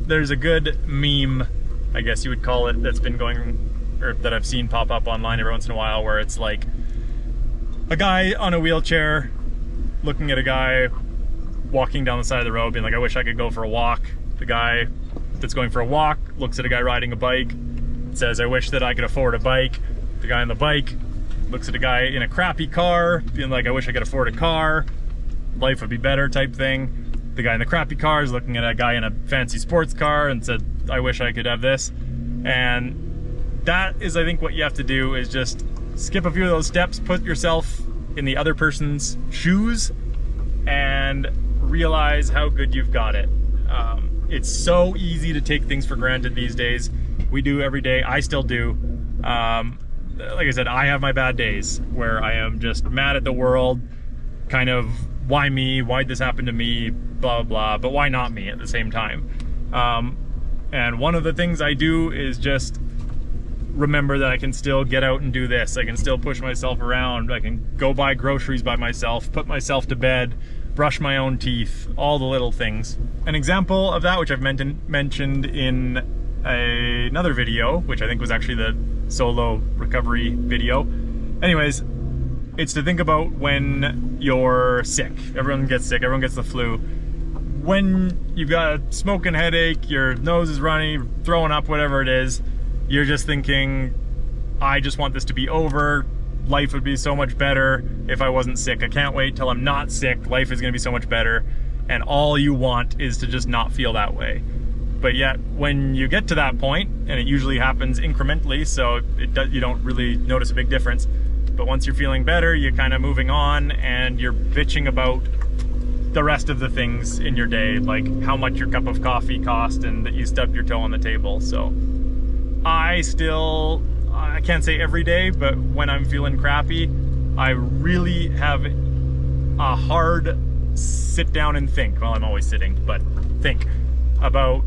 [SPEAKER 1] There's a good meme, I guess you would call it, that's been going, or that I've seen pop up online every once in a while, where it's like a guy on a wheelchair looking at a guy walking down the side of the road being like, I wish I could go for a walk. The guy that's going for a walk looks at a guy riding a bike, says, I wish that I could afford a bike. The guy on the bike looks at a guy in a crappy car, being like, I wish I could afford a car. Life would be better type thing. The guy in the crappy car is looking at a guy in a fancy sports car and said, I wish I could have this. And that is, I think, what you have to do is just skip a few of those steps, put yourself in the other person's shoes, and realize how good you've got it. It's so easy to take things for granted these days. We do every day. I still do. Like I said, I have my bad days where I am just mad at the world, kind of, why me? Why'd this happen to me? Blah, blah, but why not me at the same time? And one of the things I do is just remember that I can still get out and do this. I can still push myself around. I can go buy groceries by myself, put myself to bed, brush my own teeth, all the little things. An example of that, which I've mentioned in another video, which I think was actually the solo recovery video. Anyways, it's to think about when you're sick. Everyone gets sick, everyone gets the flu. When you've got a smoking headache, your nose is runny, throwing up, whatever it is, you're just thinking, I just want this to be over. Life would be so much better if I wasn't sick. I can't wait till I'm not sick. Life is gonna be so much better. And all you want is to just not feel that way. But yet, when you get to that point, and it usually happens incrementally, so you don't really notice a big difference, but once you're feeling better, you're kind of moving on and you're bitching about the rest of the things in your day, like how much your cup of coffee cost and that you stubbed your toe on the table. So I can't say every day, but when I'm feeling crappy, I really have a hard sit down and think, well, I'm always sitting, but think about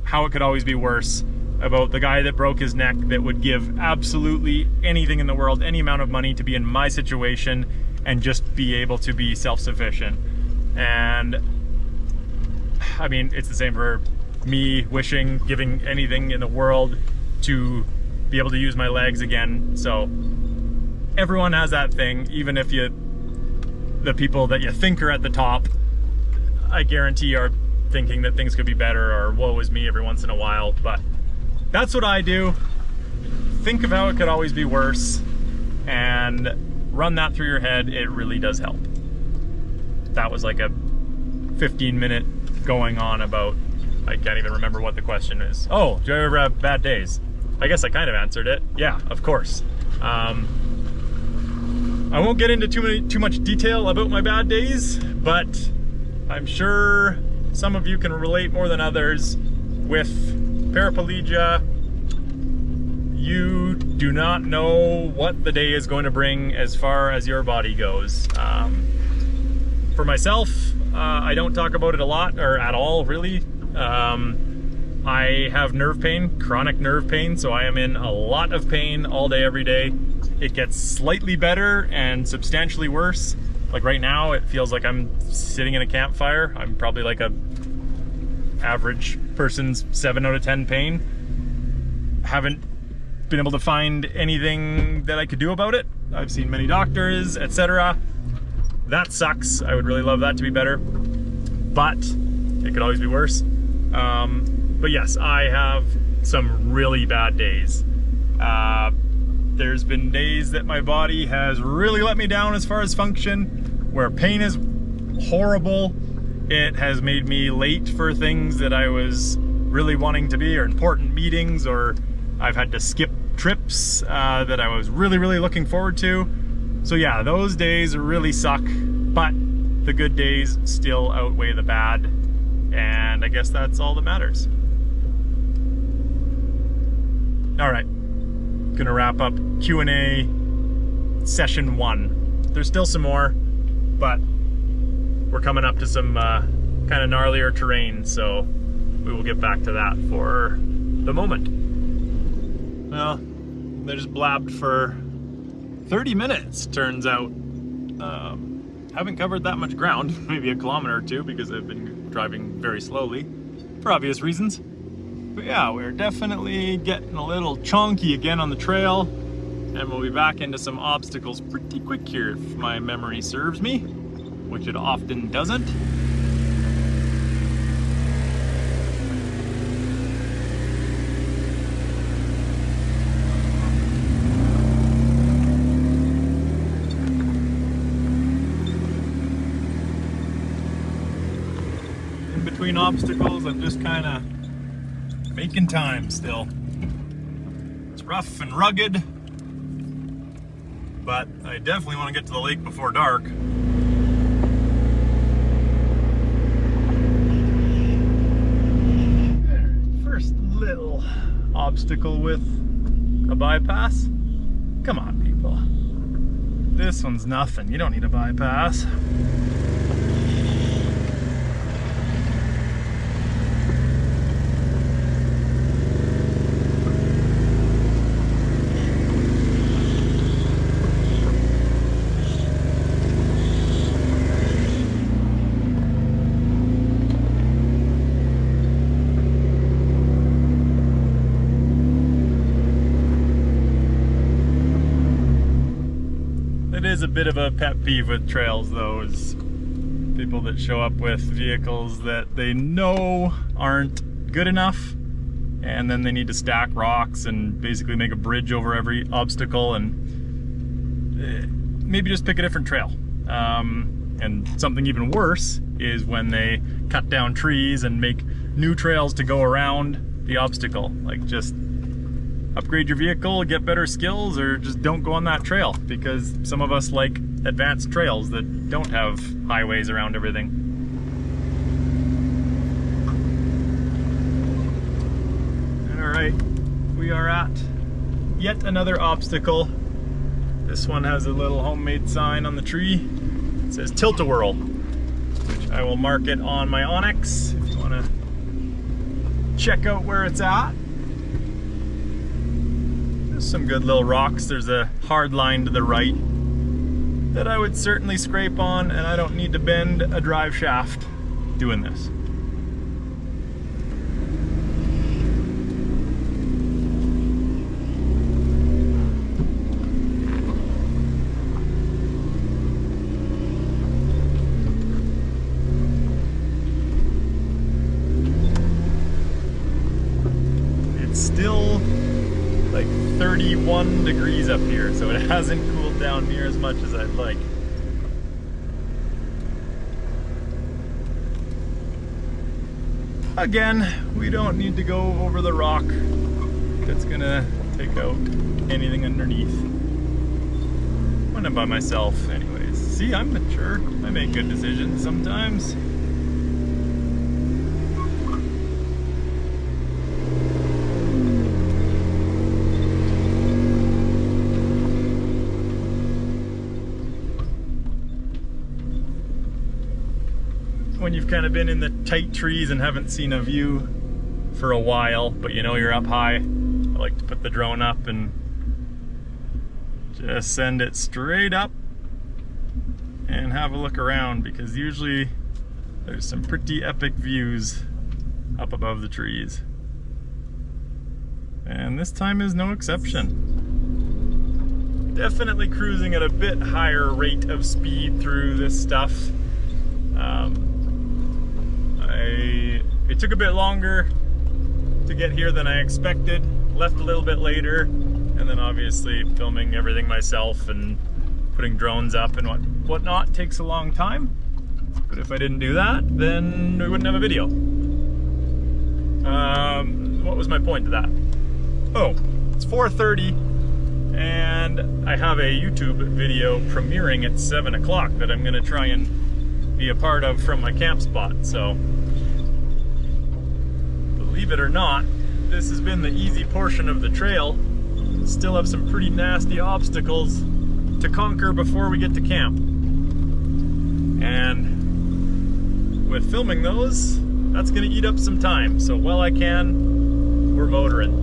[SPEAKER 1] how it could always be worse, about the guy that broke his neck that would give absolutely anything in the world, any amount of money to be in my situation and just be able to be self-sufficient. And I mean, it's the same for me wishing, giving anything in the world to be able to use my legs again. So everyone has that thing, even if the people that you think are at the top, I guarantee are thinking that things could be better or woe is me every once in a while. But that's what I do. Think of how it could always be worse and run that through your head. It really does help. That was like a 15-minute going on about, I can't even remember what the question is. Oh, do I ever have bad days? I guess I kind of answered it. Yeah, of course. I won't get into too much detail about my bad days, but I'm sure some of you can relate more than others. With paraplegia, you do not know what the day is going to bring as far as your body goes. For myself, I don't talk about it a lot, or at all, really. I have nerve pain, chronic nerve pain, so I am in a lot of pain all day, every day. It gets slightly better and substantially worse. Like right now, it feels like I'm sitting in a campfire. I'm probably like a average person's 7 out of 10 pain. Haven't been able to find anything that I could do about it. I've seen many doctors, etc. That sucks. I would really love that to be better, but it could always be worse. But yes, I have some really bad days. There's been days that my body has really let me down as far as function, where pain is horrible. It has made me late for things that I was really wanting to be, or important meetings, or I've had to skip trips that I was really looking forward to. So yeah, those days really suck, but the good days still outweigh the bad, and I guess that's all that matters. All right, gonna wrap up Q&A session 1. There's still some more, but we're coming up to some kind of gnarlier terrain, so we will get back to that for the moment. Well, they just blabbed for 30 minutes, turns out. Haven't covered that much ground, maybe a kilometer or two, because I've been driving very slowly, for obvious reasons. But yeah, we're definitely getting a little chonky again on the trail, and we'll be back into some obstacles pretty quick here if my memory serves me, which it often doesn't. In between obstacles, I'm just kind of making time still. It's rough and rugged, but I definitely want to get to the lake before dark. First little obstacle with a bypass. Come on, people. This one's nothing. You don't need a bypass. Is a bit of a pet peeve with trails though, is people that show up with vehicles that they know aren't good enough, and then they need to stack rocks and basically make a bridge over every obstacle, and maybe just pick a different trail. And something even worse is when they cut down trees and make new trails to go around the obstacle. Like, just upgrade your vehicle, get better skills, or just don't go on that trail, because some of us like advanced trails that don't have highways around everything. Alright, we are at yet another obstacle. This one has a little homemade sign on the tree. It says Tilt-A-Whirl, which I will mark it on my Onyx if you want to check out where it's at. There's some good little rocks. There's a hard line to the right that I would certainly scrape on, and I don't need to bend a drive shaft doing this. It's still like 31 degrees up here, so it hasn't cooled down near as much as I'd like. Again, we don't need to go over the rock that's gonna take out anything underneath. When I'm by myself anyways. See, I'm mature. I make good decisions sometimes. When you've kind of been in the tight trees and haven't seen a view for a while, but you know you're up high, I like to put the drone up and just send it straight up and have a look around, because usually there's some pretty epic views up above the trees. And this time is no exception. Definitely cruising at a bit higher rate of speed through this stuff. It took a bit longer to get here than I expected. Left a little bit later, And then obviously filming everything myself and putting drones up and whatnot takes a long time. But if I didn't do that, then we wouldn't have a video. What was my point to that? Oh, it's 4:30 and I have a YouTube video premiering at 7 o'clock that I'm gonna try and be a part of from my camp spot. So, believe it or not, this has been the easy portion of the trail. Still have some pretty nasty obstacles to conquer before we get to camp. And with filming those, that's gonna eat up some time. So while I can, we're motoring.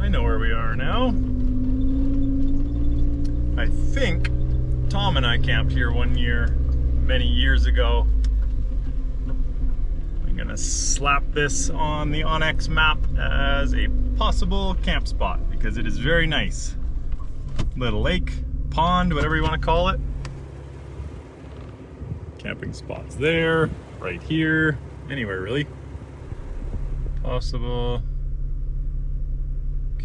[SPEAKER 1] I know where we are now. I think Tom and I camped here one year, many years ago. I'm gonna slap this on the Onyx map as a possible camp spot because it is very nice. Little lake, pond, whatever you want to call it. Camping spots there, right here, anywhere really. Possible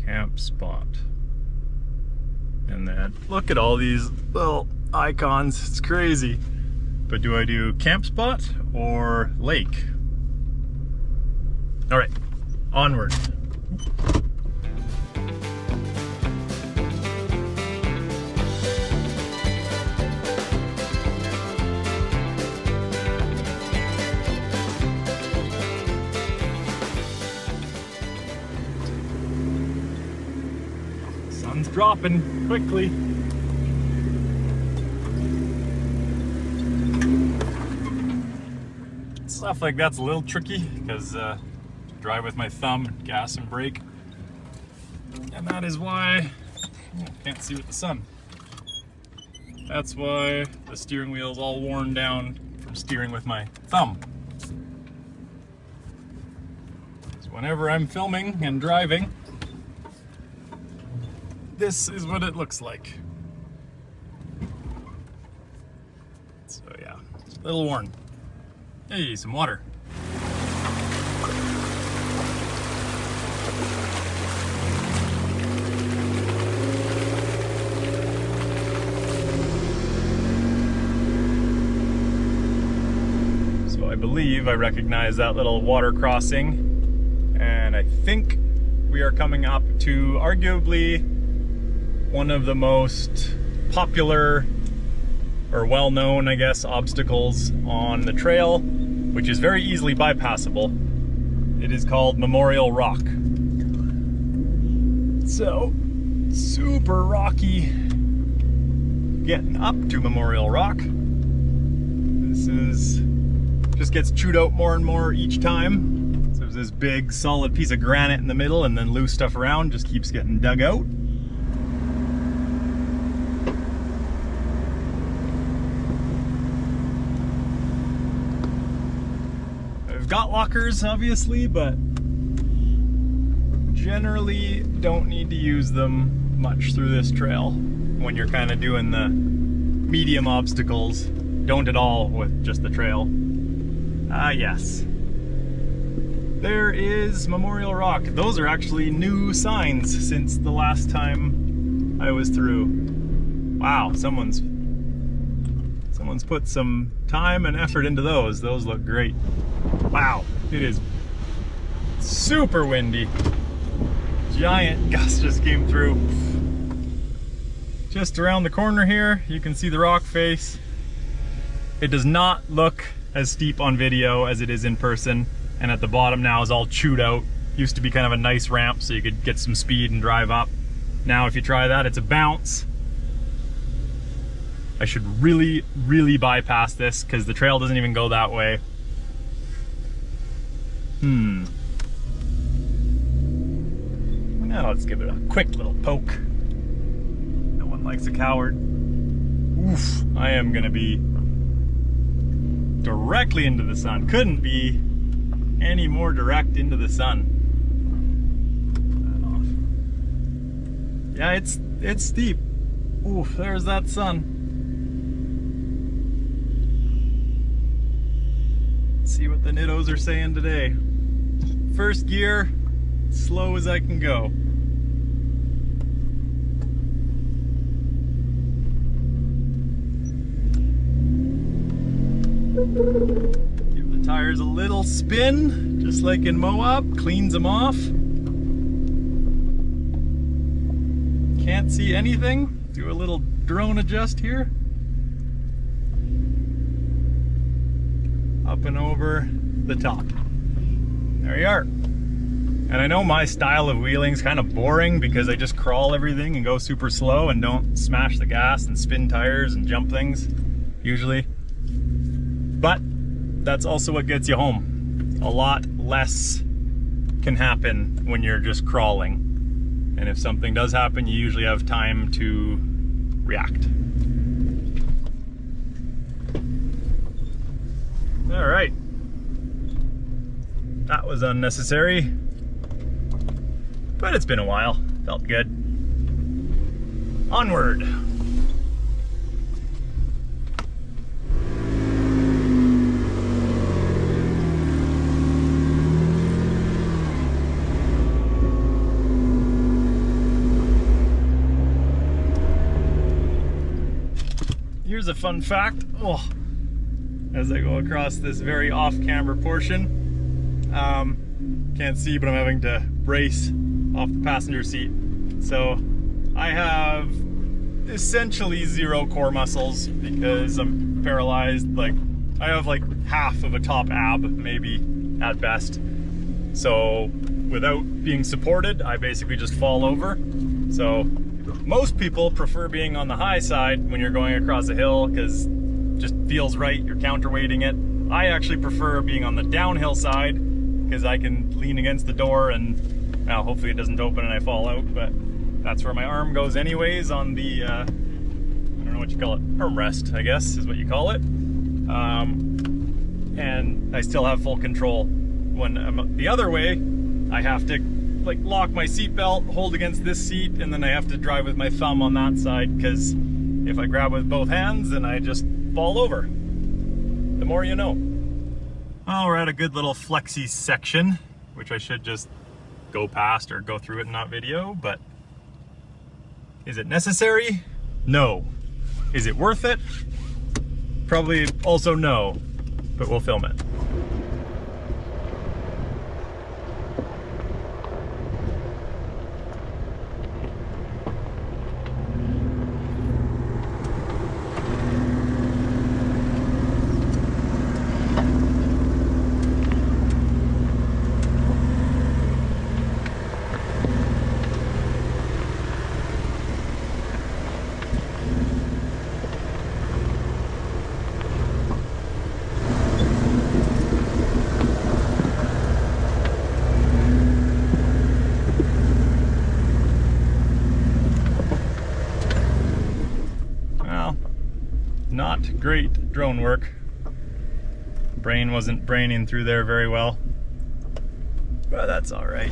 [SPEAKER 1] camp spot. And then look at all these little icons, it's crazy. But do I do camp spot or lake? All right, onward. Sun's dropping quickly. Stuff like that's a little tricky because drive with my thumb, gas and brake, and that is why can't see with the sun. That's why the steering wheel is all worn down from steering with my thumb. So whenever I'm filming and driving, this is what it looks like. So yeah, a little worn. Hey, some water. So I believe I recognize that little water crossing, and I think we are coming up to arguably one of the most popular or well-known, I guess, obstacles on the trail, which is very easily bypassable. It is called Memorial Rock. So, super rocky getting up to Memorial Rock. This is, just gets chewed out more and more each time. So there's this big solid piece of granite in the middle, and then loose stuff around just keeps getting dug out. Got lockers obviously, but generally don't need to use them much through this trail when you're kind of doing the medium obstacles. Don't at all with just the trail. Yes. There is Memorial Rock. Those are actually new signs since the last time I was through. Wow, someone's put some time and effort into those. Those look great. Wow, it is super windy. Giant gust just came through. Just around the corner here, you can see the rock face. It does not look as steep on video as it is in person, and at the bottom now is all chewed out. Used to be kind of a nice ramp so you could get some speed and drive up. Now if you try that, it's a bounce. I should really, really bypass this because the trail doesn't even go that way. Now let's give it a quick little poke. No one likes a coward. Oof, I am gonna be directly into the sun. Couldn't be any more direct into the sun. Yeah, it's steep. Oof, there's that sun. Let's see what the kiddos are saying today. First gear, slow as I can go. Give the tires a little spin, just like in Moab, cleans them off. Can't see anything. Do a little drone adjust here. Up and over the top. There you are. And I know my style of wheeling is kind of boring because I just crawl everything and go super slow and don't smash the gas and spin tires and jump things, usually. But that's also what gets you home. A lot less can happen when you're just crawling. And if something does happen, you usually have time to react. All right. That was unnecessary, but it's been a while. Felt good. Onward. Here's a fun fact. Oh, as I go across this very off-camera portion, can't see, but I'm having to brace off the passenger seat. So I have essentially zero core muscles because I'm paralyzed. Like, I have like half of a top ab, maybe at best. So without being supported, I basically just fall over. So most people prefer being on the high side when you're going across a hill because it just feels right, you're counterweighting it. I actually prefer being on the downhill side because I can lean against the door and, well, hopefully it doesn't open and I fall out, but that's where my arm goes anyways, on the, I don't know what you call it, armrest, I guess is what you call it. And I still have full control. When I'm the other way, I have to like lock my seatbelt, hold against this seat, and then I have to drive with my thumb on that side, because if I grab with both hands, then I just fall over. The more you know. Well, we're at a good little flexi section, which I should just go past or go through it and not video, but is it necessary? No. Is it worth it? Probably also no, but we'll film it. Not great drone work. Brain wasn't braining through there very well, but that's all right.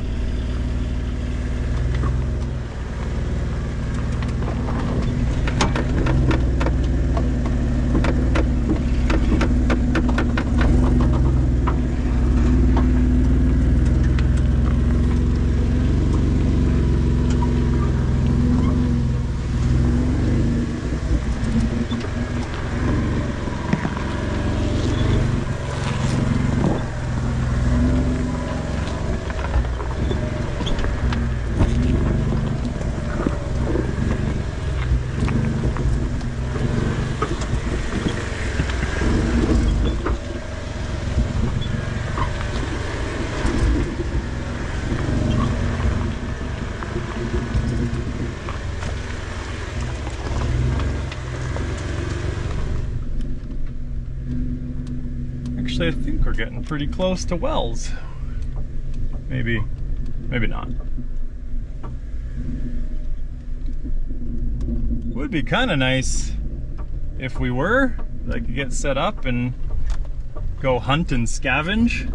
[SPEAKER 1] Actually, I think we're getting pretty close to Wells. Maybe not. Would be kind of nice if we were. I could get set up and go hunt and scavenge.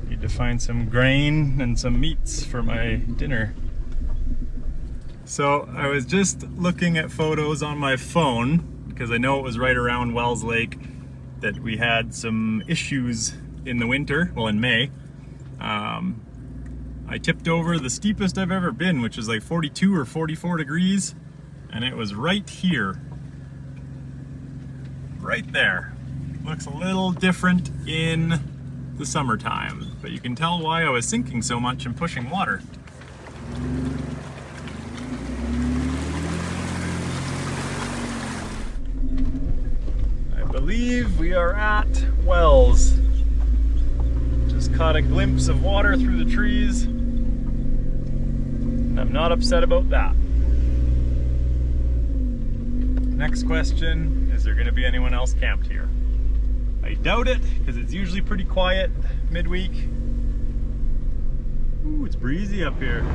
[SPEAKER 1] Need to find some grain and some meats for my dinner. So I was just looking at photos on my phone because I know it was right around Wells Lake that we had some issues in the winter, well in May. I tipped over the steepest I've ever been, which is like 42 or 44 degrees, and it was right here. Right there. Looks a little different in the summertime, but you can tell why I was sinking so much and pushing water. I believe we are at Wells. Just caught a glimpse of water through the trees, and I'm not upset about that. Next question, is there going to be anyone else camped here? I doubt it, because it's usually pretty quiet midweek. Ooh, it's breezy up here.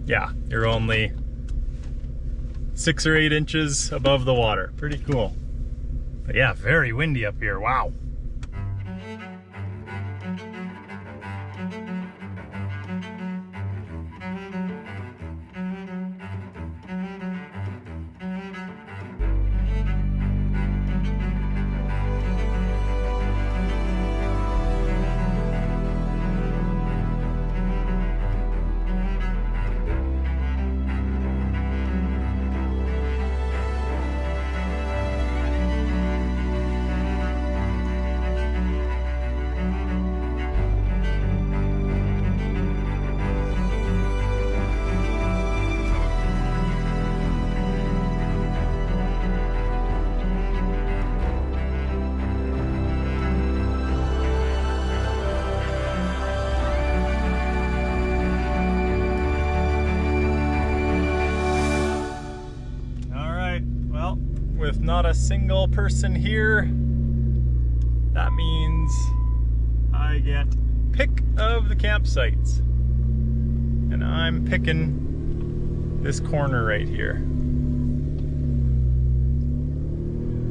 [SPEAKER 1] Yeah, you're only 6 or 8 inches above the water. Pretty cool. But yeah, very windy up here. Wow. With not a single person here, that means I get pick of the campsites. And I'm picking this corner right here.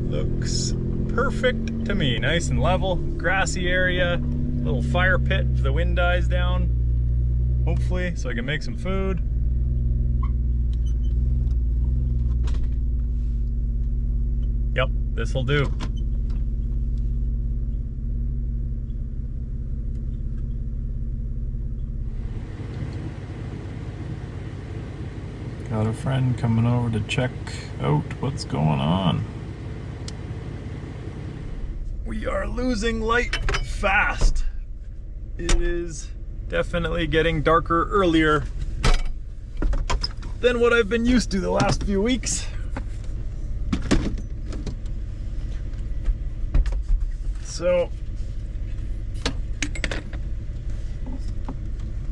[SPEAKER 1] Looks perfect to me. Nice and level, grassy area, little fire pit if the wind dies down, hopefully, so I can make some food. Yep, this'll do. Got a friend coming over to check out what's going on. We are losing light fast. It is definitely getting darker earlier than what I've been used to the last few weeks. So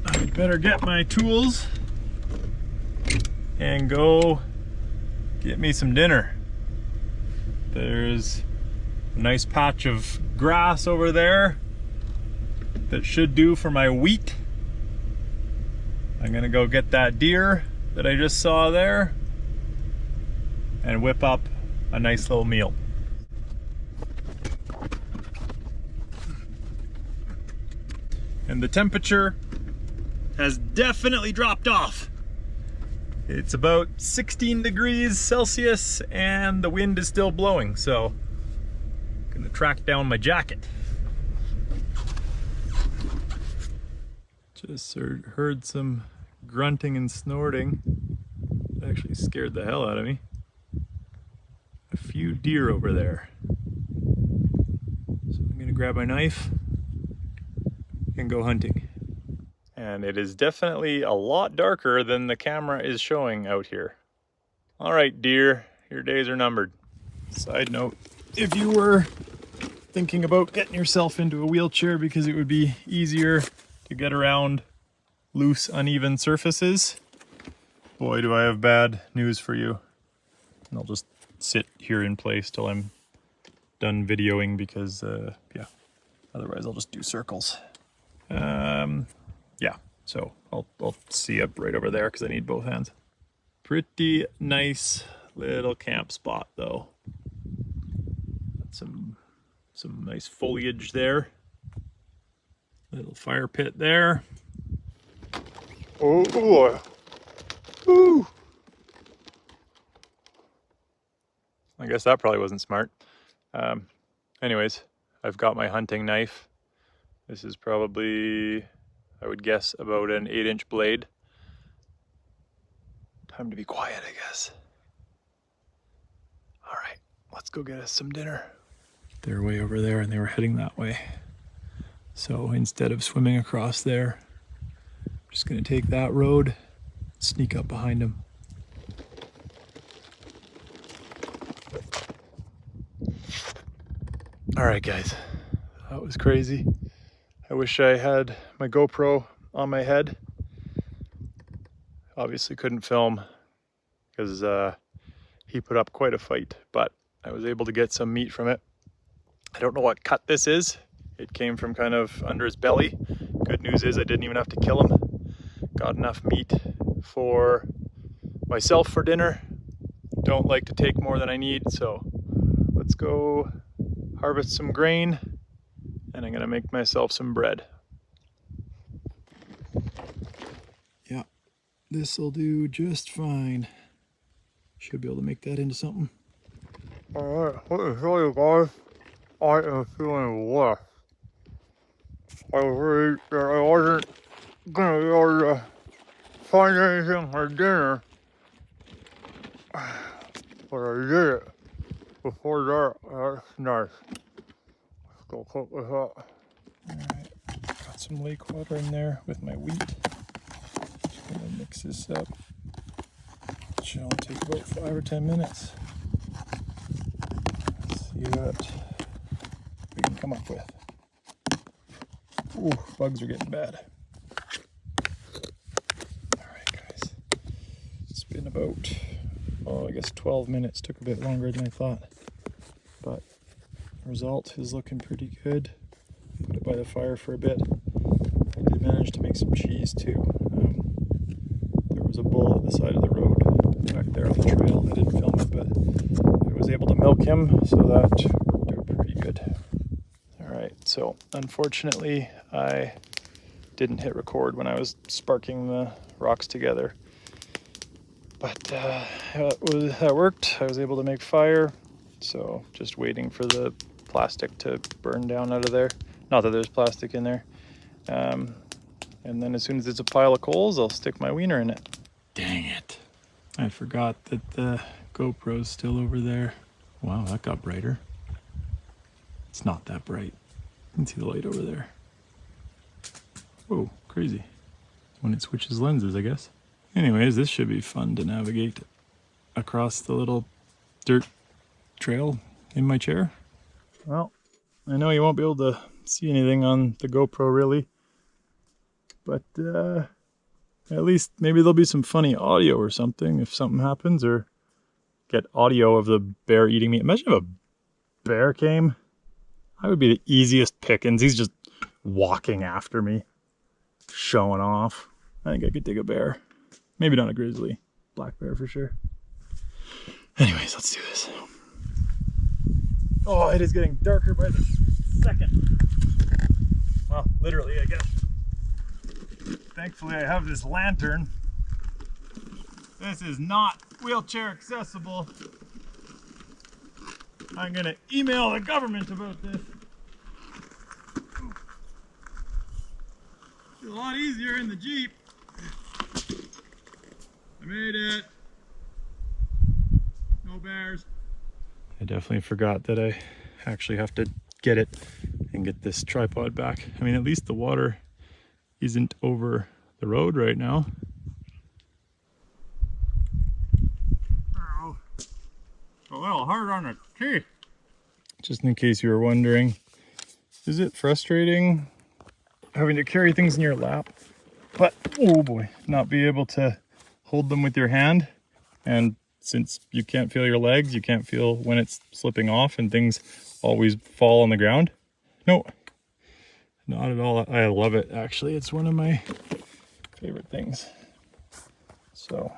[SPEAKER 1] I better get my tools and go get me some dinner. There's a nice patch of grass over there that should do for my wheat. I'm gonna go get that deer that I just saw there and whip up a nice little meal. And the temperature has definitely dropped off. It's about 16 degrees Celsius and the wind is still blowing, so I'm gonna track down my jacket. Just heard some grunting and snorting. It actually scared the hell out of me. A few deer over there. So I'm gonna grab my knife and go hunting. And it is definitely a lot darker than the camera is showing out here. All right, deer, your days are numbered. Side note, if you were thinking about getting yourself into a wheelchair because it would be easier to get around loose, uneven surfaces, boy, do I have bad news for you. And I'll just sit here in place till I'm done videoing because, yeah, otherwise I'll just do circles. Yeah, so I'll see up right over there because I need both hands. Pretty nice little camp spot though. some nice foliage there. Little fire pit there. Oh boy. Woo. I guess that probably wasn't smart. Anyways, I've got my hunting knife. This is probably, I would guess, about an 8-inch blade. Time to be quiet, I guess. All right, let's go get us some dinner. They're way over there and they were heading that way. So instead of swimming across there, I'm just gonna take that road, sneak up behind them. All right, guys, that was crazy. I wish I had my GoPro on my head. Obviously couldn't film because he put up quite a fight, but I was able to get some meat from it. I don't know what cut this is. It came from kind of under his belly. Good news is I didn't even have to kill him. Got enough meat for myself for dinner. Don't like to take more than I need, so let's go harvest some grain and I'm gonna make myself some bread. Yeah, this'll do just fine. Should be able to make that into something. Alright, let me tell you guys, I am feeling blessed. I was worried that I wasn't gonna be able to find anything for dinner, but I did it before dark. That's nice. Let's go cook this up. Alright, got some lake water in there with my wheat. Just gonna mix this up. Should only take about 5 or 10 minutes. Let's see what we can come up with. Ooh, bugs are getting bad. Alright guys, it's been about, I guess 12 minutes. Took a bit longer than I thought. But the result is looking pretty good. Put it by the fire for a bit. I did manage to make some cheese too. There was a bull at the side of the road back there on the trail. I didn't film it, but I was able to milk him, so that worked out pretty good. Alright, so unfortunately I didn't hit record when I was sparking the rocks together. But that worked. I was able to make fire, so just waiting for the plastic to burn down out of there. Not that there's plastic in there. And then as soon as it's a pile of coals, I'll stick my wiener in it. Dang it. I forgot that the GoPro's still over there. Wow, that got brighter. It's not that bright. You can see the light over there. Whoa, crazy. When it switches lenses, I guess. Anyways, this should be fun to navigate across the little dirt trail in my chair. Well, I know you won't be able to see anything on the GoPro really, but at least maybe there'll be some funny audio or something if something happens, or get audio of the bear eating me. Imagine if a bear came. I would be the easiest pickings. He's just walking after me, showing off. I think I could dig a bear. Maybe not a grizzly. Black bear for sure. Anyways, let's do this. Oh, it is getting darker by the second. Well, literally, I guess. Thankfully, I have this lantern. This is not wheelchair accessible. I'm gonna email the government about this. It's a lot easier in the Jeep. I made it. No bears. I definitely forgot that I actually have to get it and get this tripod back. I mean, at least the water isn't over the road right now. Oh, a little hard on the teeth. Just in case you were wondering, is it frustrating having to carry things in your lap, but oh boy, not be able to hold them with your hand? And since you can't feel your legs, you can't feel when it's slipping off and things always fall on the ground. No, not at all. I love it, actually. It's one of my favorite things. So,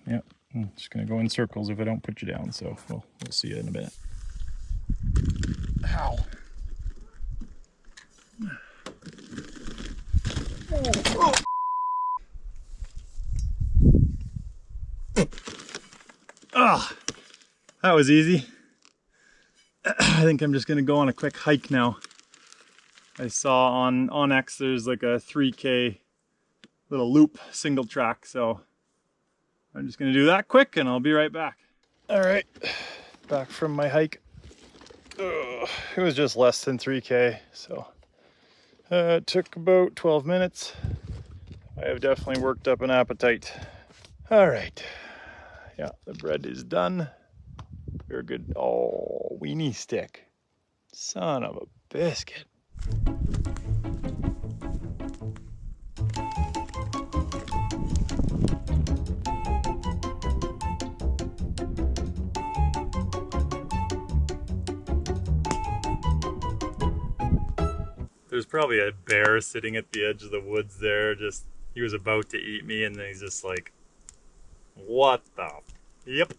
[SPEAKER 1] yeah. just gonna go in circles if I don't put you down, so we'll see you in a minute. Ow. Oh. Ah, that was easy. I think I'm just gonna go on a quick hike now. I saw on X there's like a 3K little loop single track, so I'm just gonna do that quick and I'll be right back. All right, back from my hike. It was just less than 3K, so it took about 12 minutes. I have definitely worked up an appetite. All right, yeah, the bread is done. Very good. Oh, weenie stick. Son of a biscuit. There's probably a bear sitting at the edge of the woods there. Just, he was about to eat me and then he's just like, what the? Yep,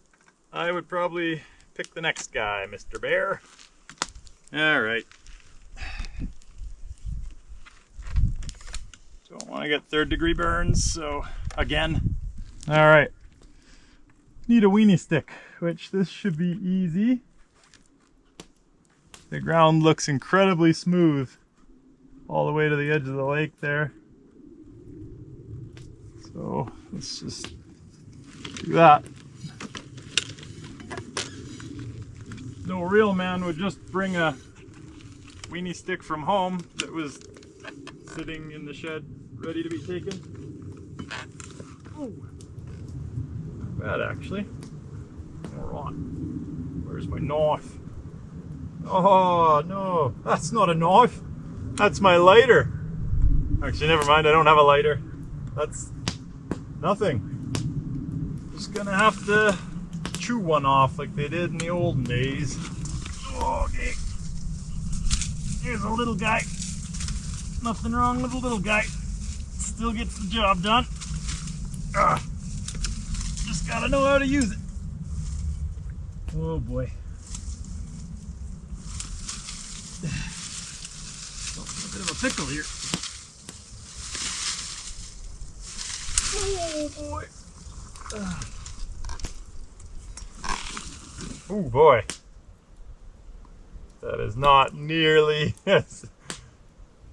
[SPEAKER 1] I would probably pick the next guy, Mr. Bear. All right. Don't want to get 3rd-degree burns, so again. All right. Need a weenie stick, which this should be easy. The ground looks incredibly smooth all the way to the edge of the lake there. So let's just do that. No real man would just bring a weenie stick from home that was sitting in the shed ready to be taken. Oh, not bad actually. More on. Where's my knife? Oh no, that's not a knife. That's my lighter. Actually, never mind, I don't have a lighter. That's nothing. Just gonna have to chew one off like they did in the olden days. Okay. Here's a little guy. Nothing wrong with a little guy. Still gets the job done. Just gotta know how to use it. Oh boy. A bit of a pickle here. Oh boy. Oh boy. That is not nearly as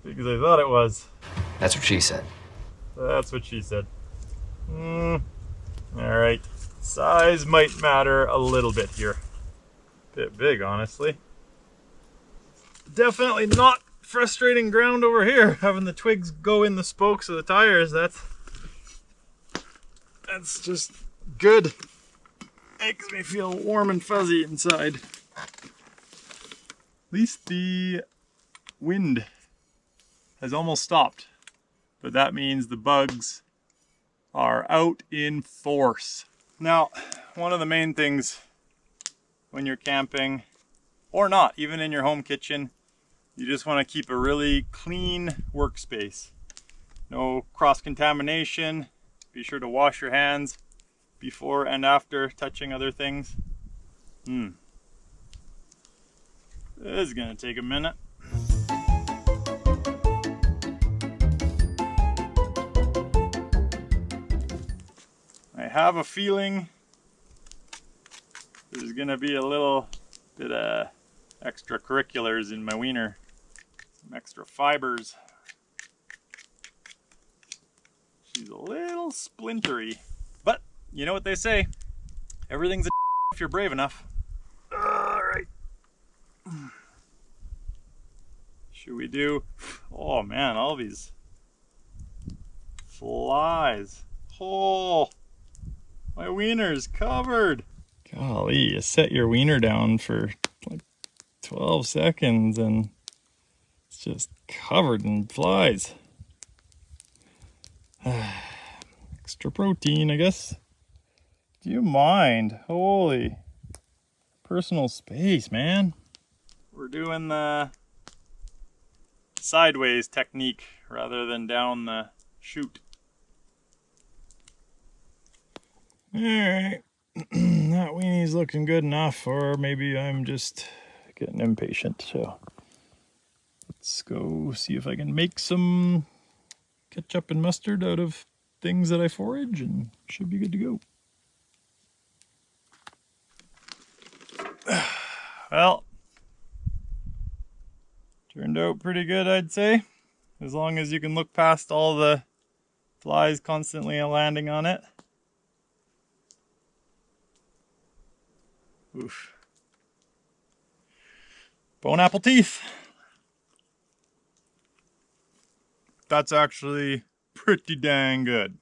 [SPEAKER 1] big as I thought it was.
[SPEAKER 2] That's what she said.
[SPEAKER 1] That's what she said. Alright. Size might matter a little bit here. Bit big, honestly. Definitely not frustrating ground over here, having the twigs go in the spokes of the tires. That's just good. Makes me feel warm and fuzzy inside. At least the wind has almost stopped, but that means the bugs are out in force. Now, one of the main things when you're camping, or not, even in your home kitchen, you just want to keep a really clean workspace. No cross-contamination. Be sure to wash your hands before and after touching other things. This is gonna take a minute. I have a feeling there's gonna be a little bit of extracurriculars in my wiener. Some extra fibers. She's a little splintery, but you know what they say, everything's a if you're brave enough. Alright. Should we do, oh man, all these flies. Oh, my wiener's covered. Golly, you set your wiener down for like 12 seconds and it's just covered in flies. Extra protein, I guess. Do you mind? Holy personal space, man. We're doing the sideways technique rather than down the chute. Alright, that weenie's looking good enough, or maybe I'm just getting impatient. So let's go see if I can make some ketchup and mustard out of things that I forage, and should be good to go. Well, turned out pretty good, I'd say, as long as you can look past all the flies constantly landing on it. Oof. Bone apple teeth. That's actually pretty dang good.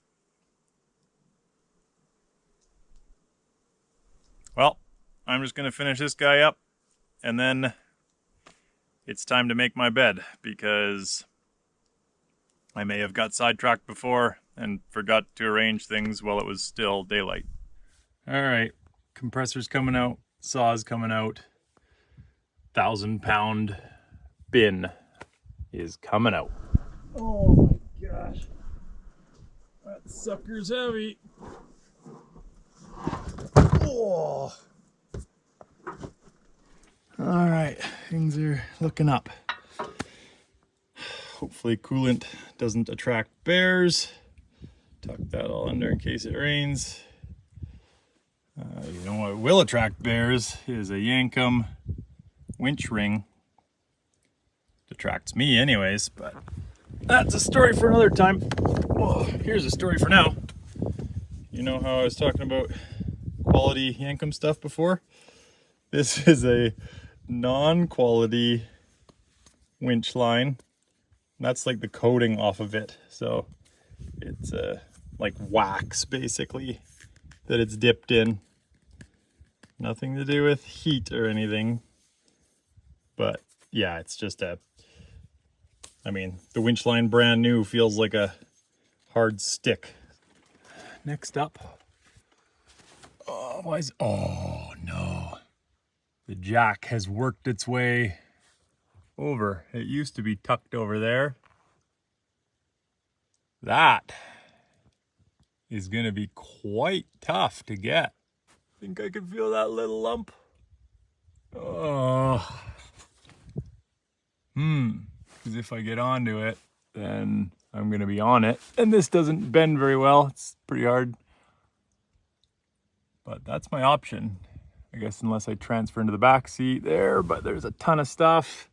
[SPEAKER 1] Well, I'm just gonna finish this guy up, and then it's time to make my bed, because I may have got sidetracked before and forgot to arrange things while it was still daylight. All right, compressor's coming out, saw's coming out, 1,000-pound bin is coming out. Oh my gosh, that sucker's heavy. Oh. All right, things are looking up. Hopefully coolant doesn't attract bears. Tuck that all under in case it rains. You know what will attract bears is a Yankum winch ring. It attracts me anyways, but that's a story for another time. Oh, here's a story for now. You know how I was talking about quality Yankum stuff before? This is a non-quality winch line. That's like the coating off of it. So it's like wax basically that it's dipped in. Nothing to do with heat or anything. But yeah, it's just I mean, the winch line brand new feels like a hard stick. Next up. Oh, oh no. The jack has worked its way over. It used to be tucked over there. That is going to be quite tough to get. I think I can feel that little lump. Oh. Because if I get onto it, then I'm going to be on it. And this doesn't bend very well. It's pretty hard. But that's my option. I guess unless I transfer into the back seat there, but there's a ton of stuff.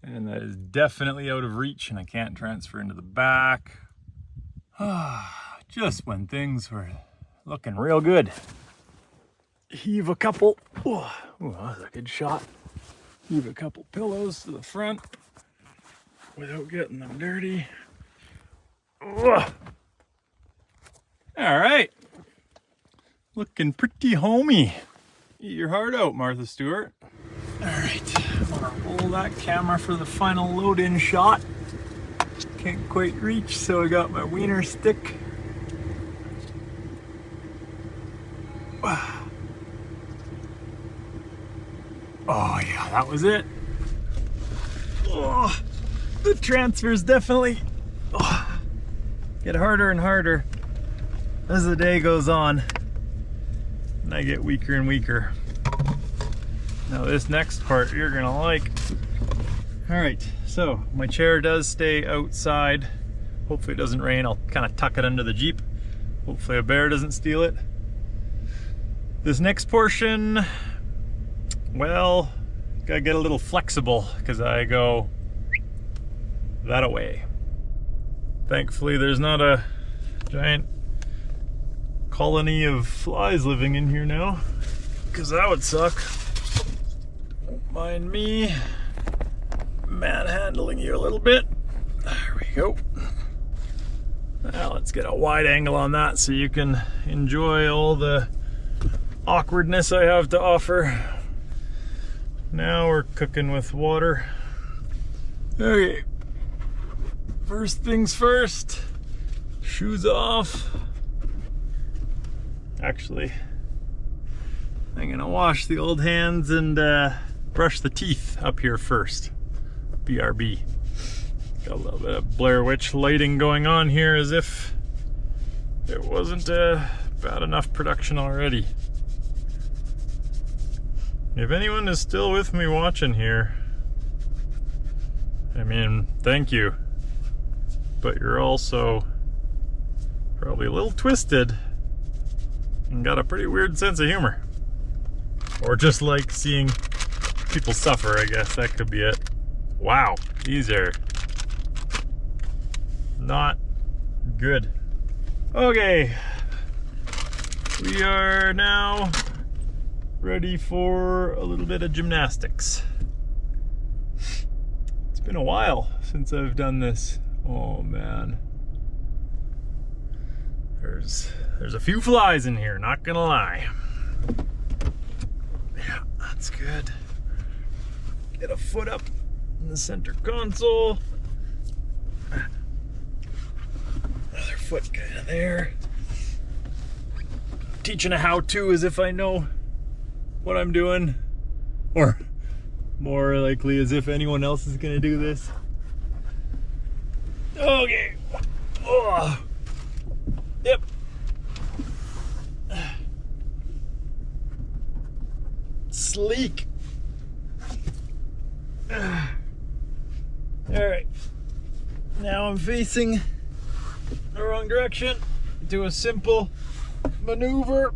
[SPEAKER 1] And that is definitely out of reach, and I can't transfer into the back. Just when things were looking real good. Heave a couple, ooh, that was a good shot. Heave a couple pillows to the front without getting them dirty. All right, looking pretty homey. Eat your heart out, Martha Stewart. All right, I'm gonna roll that camera for the final load-in shot. Can't quite reach, so I got my wiener stick. Oh yeah, that was it. Oh, the transfers definitely get harder and harder as the day goes on, and I get weaker and weaker. Now this next part you're gonna like. All right, so my chair does stay outside. Hopefully it doesn't rain. I'll kind of tuck it under the Jeep. Hopefully a bear doesn't steal it. This next portion, well, gotta get a little flexible because I go that away. Thankfully there's not a giant colony of flies living in here now, because that would suck. Don't mind me manhandling you a little bit. There we go. Now let's get a wide angle on that so you can enjoy all the awkwardness I have to offer. Now we're cooking with water. Okay, first things first, shoes off. Actually, I'm gonna wash the old hands and brush the teeth up here first. BRB. Got a little bit of Blair Witch lighting going on here as if it wasn't bad enough production already. If anyone is still with me watching here, I mean, thank you. But you're also probably a little twisted and got a pretty weird sense of humor. Or just like seeing people suffer, I guess that could be it. Wow, these are not good. Okay, we are now ready for a little bit of gymnastics. It's been a while since I've done this. Oh man. There's a few flies in here, not gonna lie. Yeah, that's good. Get a foot up in the center console. Another foot kind of there. Teaching a how-to as if I know what I'm doing, or more likely as if anyone else is gonna do this. Okay. Oh. Yep. Sleek. All right. Now I'm facing the wrong direction. Do a simple maneuver.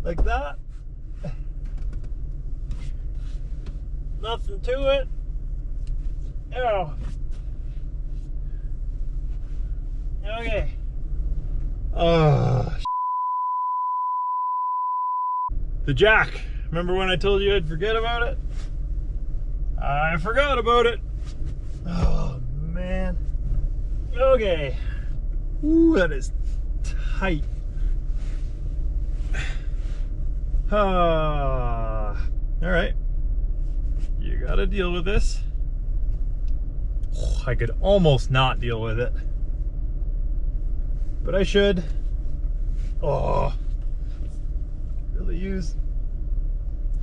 [SPEAKER 1] Like that. Nothing to it. Ow. Okay. The jack. Remember when I told you I'd forget about it? I forgot about it. Oh man. Okay. Ooh, that is tight. All right. You gotta deal with this. Oh, I could almost not deal with it, but I should. Oh, really use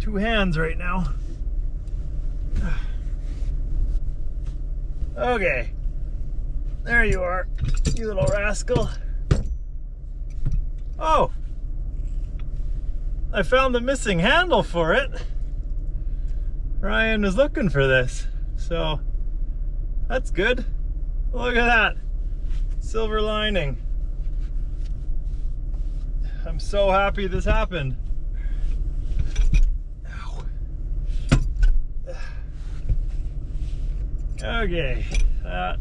[SPEAKER 1] two hands right now. Okay, there you are, you little rascal. Oh, I found the missing handle for it. Ryan was looking for this, so that's good. Look at that, silver lining. I'm so happy this happened. Ow. Okay, that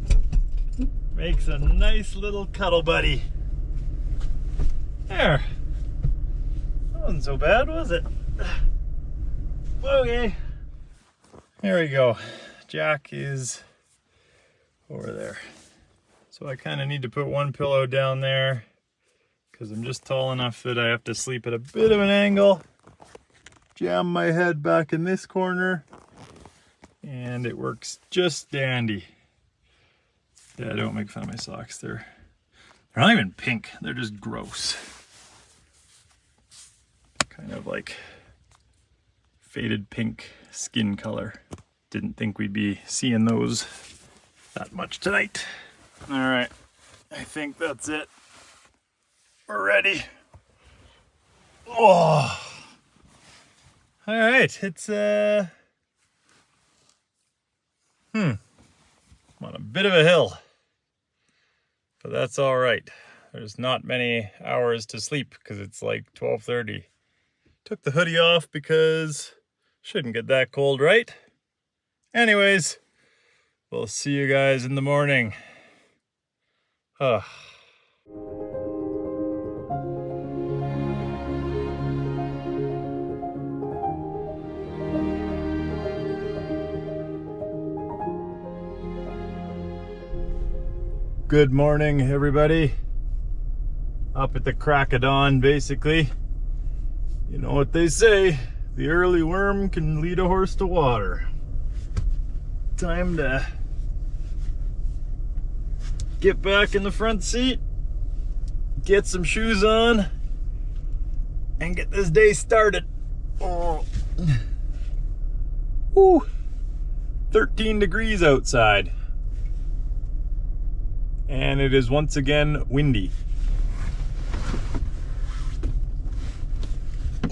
[SPEAKER 1] makes a nice little cuddle buddy. There. That wasn't so bad, was it? Okay. There we go. Jack is over there. So I kind of need to put one pillow down there because I'm just tall enough that I have to sleep at a bit of an angle. Jam my head back in this corner and it works just dandy. Yeah, don't make fun of my socks. They're not even pink. They're just gross. Kind of like faded pink skin color. Didn't think we'd be seeing those that much tonight. All right, I think that's it. We're ready. Oh, all right. It's I'm on a bit of a hill, but that's all right. There's not many hours to sleep because it's like 12:30. Took the hoodie off because shouldn't get that cold, right? Anyways, we'll see you guys in the morning. Good morning, everybody. Up at the crack of dawn, basically. You know what they say, the early worm can lead a horse to water. Time to get back in the front seat, get some shoes on, and get this day started. Oh. Woo. 13 degrees outside. And it is once again windy.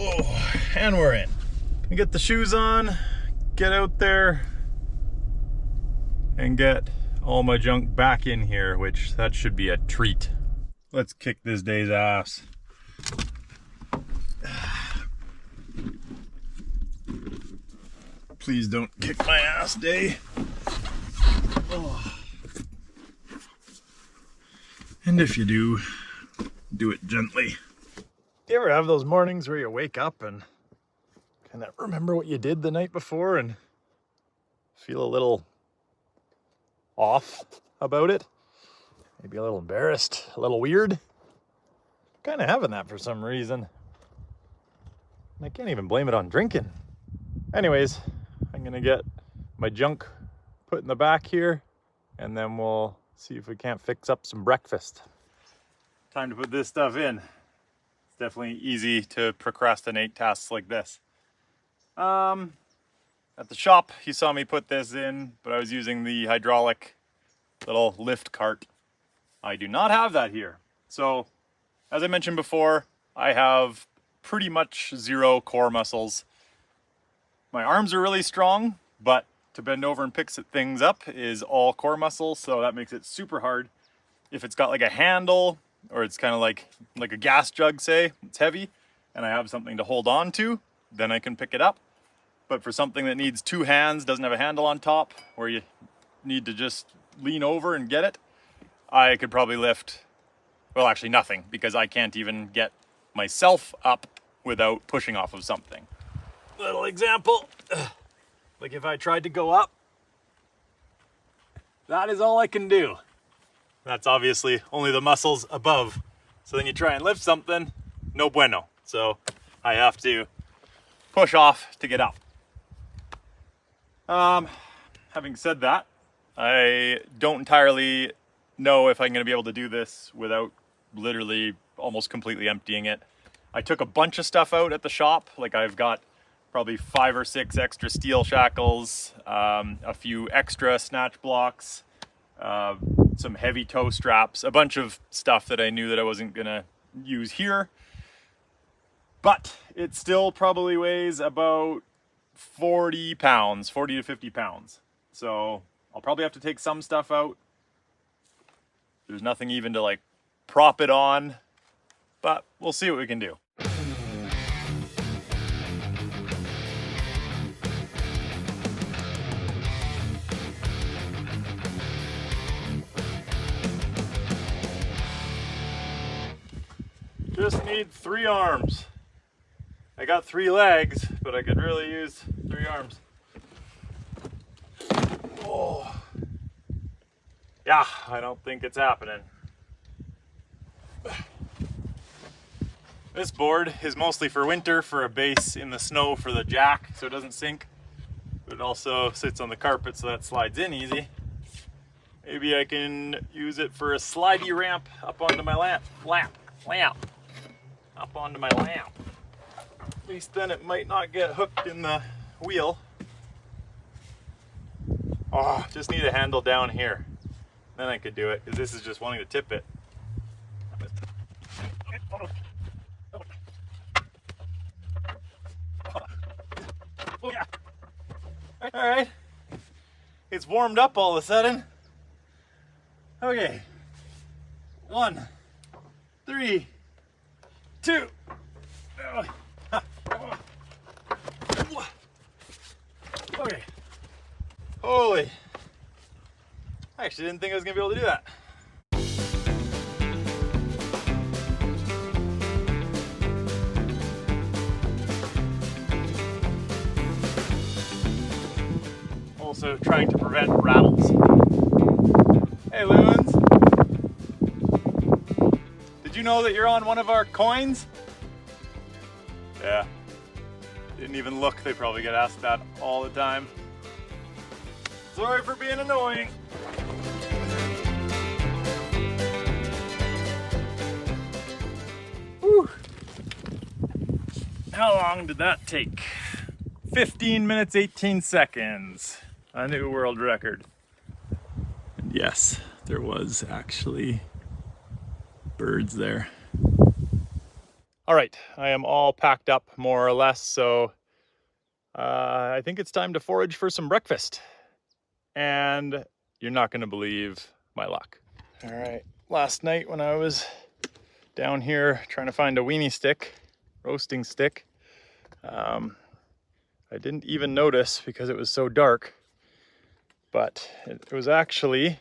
[SPEAKER 1] Oh, and we're in. We get the shoes on, get out there, and get all my junk back in here, which that should be a treat. Let's kick this day's ass. Please don't kick my ass, day. Oh. And if you do it gently. Do you ever have those mornings where you wake up and kind of remember what you did the night before and feel a little off about it? Maybe a little embarrassed, a little weird? Kind of having that for some reason. I can't even blame it on drinking. Anyways, I'm gonna get my junk put in the back here, and then we'll see if we can't fix up some breakfast. Time to put this stuff in. It's definitely easy to procrastinate tasks like this. At the shop, you saw me put this in, but I was using the hydraulic little lift cart. I do not have that here. So, as I mentioned before, I have pretty much zero core muscles. My arms are really strong, but to bend over and pick things up is all core muscle, so that makes it super hard. If it's got like a handle, or it's kind of like a gas jug, say, it's heavy, and I have something to hold on to, then I can pick it up. But for something that needs two hands, doesn't have a handle on top, where you need to just lean over and get it, I could probably lift, well, actually nothing, because I can't even get myself up without pushing off of something. Little example, like if I tried to go up, that is all I can do. That's obviously only the muscles above. So then you try and lift something, no bueno. So I have to push off to get up. Having said that, I don't entirely know if I'm going to be able to do this without literally almost completely emptying it. I took a bunch of stuff out at the shop. Like I've got probably 5 or 6 extra steel shackles, a few extra snatch blocks, some heavy toe straps, a bunch of stuff that I knew that I wasn't gonna use here. But it still probably weighs about 40 pounds, 40 to 50 pounds. So I'll probably have to take some stuff out. There's nothing even to like prop it on, but we'll see what we can do. Just need 3 arms. I got 3 legs, but I could really use 3 arms. Oh. Yeah, I don't think it's happening. This board is mostly for winter, for a base in the snow for the jack so it doesn't sink. But it also sits on the carpet so that slides in easy. Maybe I can use it for a slidey ramp up onto my lamp. Up onto my lamp. At least then it might not get hooked in the wheel. Oh, just need a handle down here. Then I could do it, because this is just wanting to tip it. All right. It's warmed up all of a sudden. Okay. 1, 3, 2. Okay. Holy. I actually didn't think I was going to be able to do that. Also trying to prevent rattles. Hey, loons. Did you know that you're on one of our coins? Yeah. Didn't even look. They probably get asked that all the time. Sorry for being annoying. Whew. How long did that take? 15 minutes, 18 seconds. A new world record. And yes, there was actually birds there. All right, I am all packed up more or less, so I think it's time to forage for some breakfast. And you're not gonna believe my luck. All right, last night when I was down here trying to find a weenie stick, roasting stick, I didn't even notice because it was so dark, but it was actually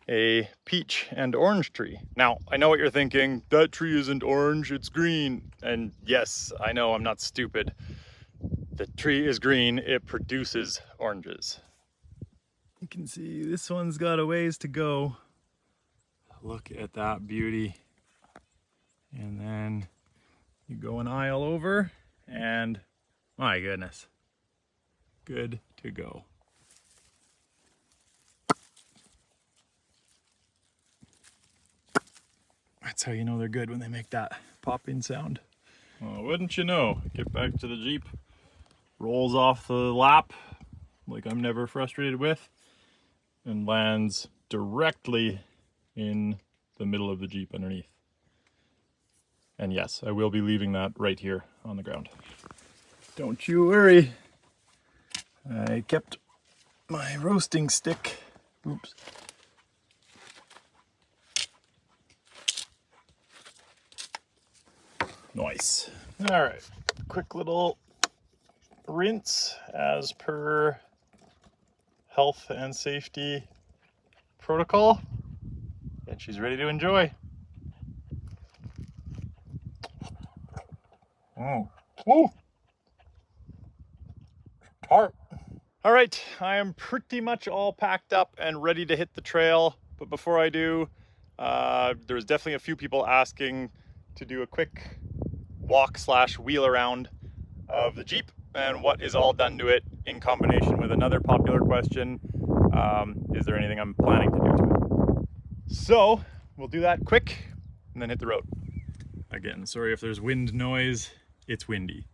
[SPEAKER 1] a peach and orange tree. Now, I know what you're thinking, that tree isn't orange, it's green. And yes, I know, I'm not stupid. The tree is green, it produces oranges. You can see this one's got a ways to go. Look at that beauty. And then you go an aisle over and my goodness, good to go. That's how you know they're good, when they make that popping sound. Well, wouldn't you know? Get back to the Jeep, rolls off the lap like I'm never frustrated with, and lands directly in the middle of the Jeep underneath. And yes, I will be leaving that right here on the ground. Don't you worry. I kept my roasting stick. Oops. Nice. All right, quick little rinse as per health and safety protocol, and she's ready to enjoy. Ooh. Tart. All right, I am pretty much all packed up and ready to hit the trail, but before I do, there's definitely a few people asking to do a quick walk / wheel around of the Jeep and what is all done to it, in combination with another popular question, is there anything I'm planning to do to it? So we'll do that quick and then hit the road. Again, sorry if there's wind noise, it's windy.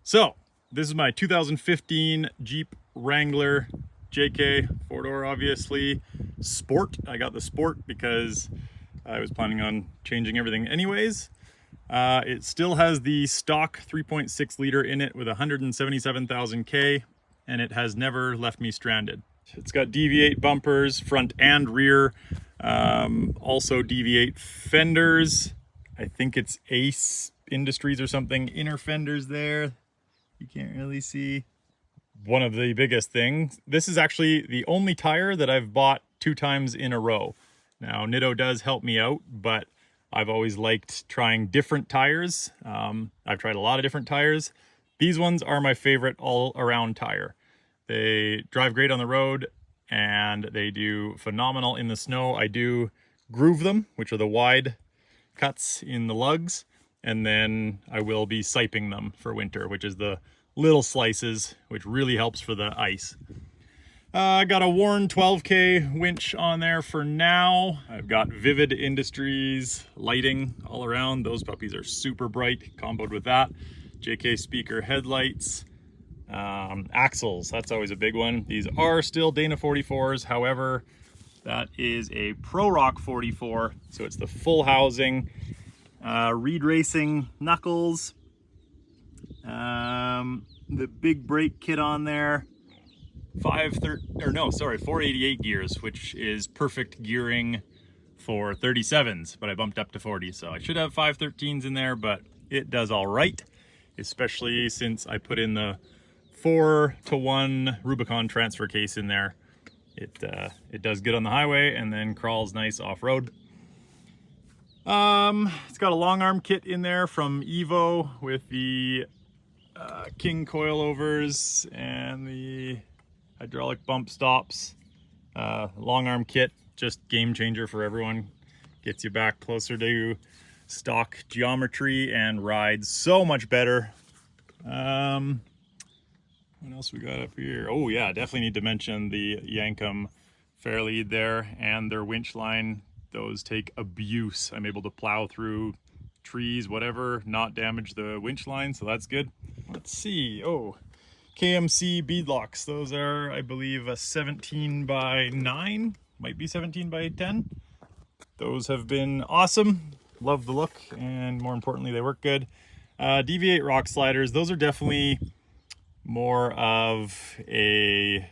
[SPEAKER 1] So this is my 2015 Jeep Wrangler JK, 4-door obviously, Sport. I got the Sport because I was planning on changing everything anyways. It still has the stock 3.6 liter in it with 177,000 K, and it has never left me stranded. It's got DV8 bumpers, front and rear, also DV8 fenders. I think it's Ace Industries or something, inner fenders there. You can't really see. One of the biggest things, this is actually the only tire that I've bought 2 times in a row. Now, Nitto does help me out, but I've always liked trying different tires. I've tried a lot of different tires. These ones are my favorite all-around tire. They drive great on the road, and they do phenomenal in the snow. I do groove them, which are the wide cuts in the lugs, and then I will be siping them for winter, which is the little slices, which really helps for the ice. I got a Warn 12K winch on there for now. I've got Vivid Industries lighting all around. Those puppies are super bright, comboed with that. JK speaker headlights. Axles, that's always a big one. These are still Dana 44s. However, that is a Pro Rock 44, so it's the full housing. Reed Racing knuckles. The big brake kit on there. 488 gears, which is perfect gearing for 37s, but I bumped up to 40, so I should have 513s in there, but it does all right, especially since I put in the 4-to-1 Rubicon transfer case in there. It does good on the highway and then crawls nice off-road. It's got a long arm kit in there from Evo with the King coilovers and the hydraulic bump stops. Long arm kit, just game changer for everyone. Gets you back closer to stock geometry and rides so much better. What else we got up here? Oh yeah, definitely need to mention the Yankum Fairlead there and their winch line. Those take abuse. I'm able to plow through trees, whatever, not damage the winch line, so that's good. Let's see. Oh, KMC beadlocks. Those are, I believe, a 17x9, might be 17x10. Those have been awesome. love the look, and more importantly, they work good. Deviate rock sliders, those are definitely more of a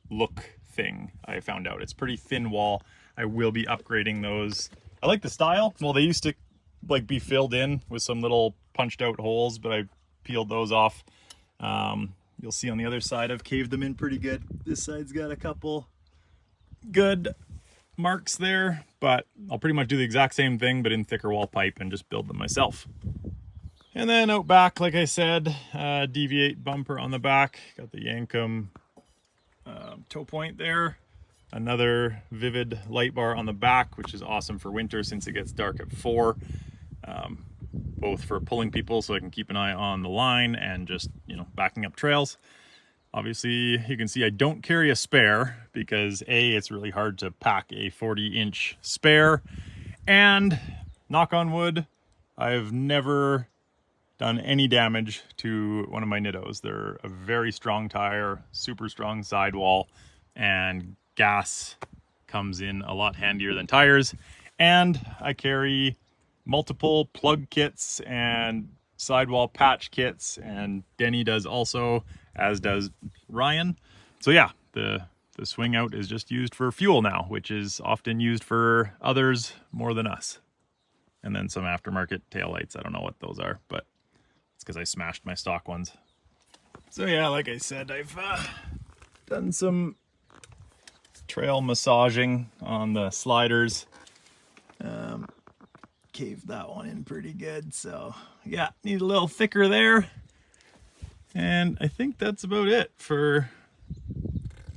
[SPEAKER 1] look thing. I found out it's pretty thin wall. I will be upgrading those. I like the style. Well, they used to like be filled in with some little punched out holes, but I peeled those off. You'll see on the other side I've caved them in pretty good. This side's got a couple good marks there, but I'll pretty much do the exact same thing but in thicker wall pipe and just build them myself. And then out back, like I said, deviate bumper on the back, got the Yankum toe point there, another Vivid light bar on the back, which is awesome for winter since it gets dark at 4, both for pulling people so I can keep an eye on the line and just, you know, backing up trails. Obviously, you can see I don't carry a spare because A, it's really hard to pack a 40-inch spare, and knock on wood, I've never done any damage to one of my Nittos. They're a very strong tire, super strong sidewall, and gas comes in a lot handier than tires. And I carry multiple plug kits and sidewall patch kits, and Denny does also, as does Ryan. So yeah, the swing out is just used for fuel now, which is often used for others more than us. And then some aftermarket taillights. I don't know what those are, but it's because I smashed my stock ones. So yeah, like I said, I've done some trail massaging on the sliders. Caved that one in pretty good, so yeah, need a little thicker there. And I think that's about it for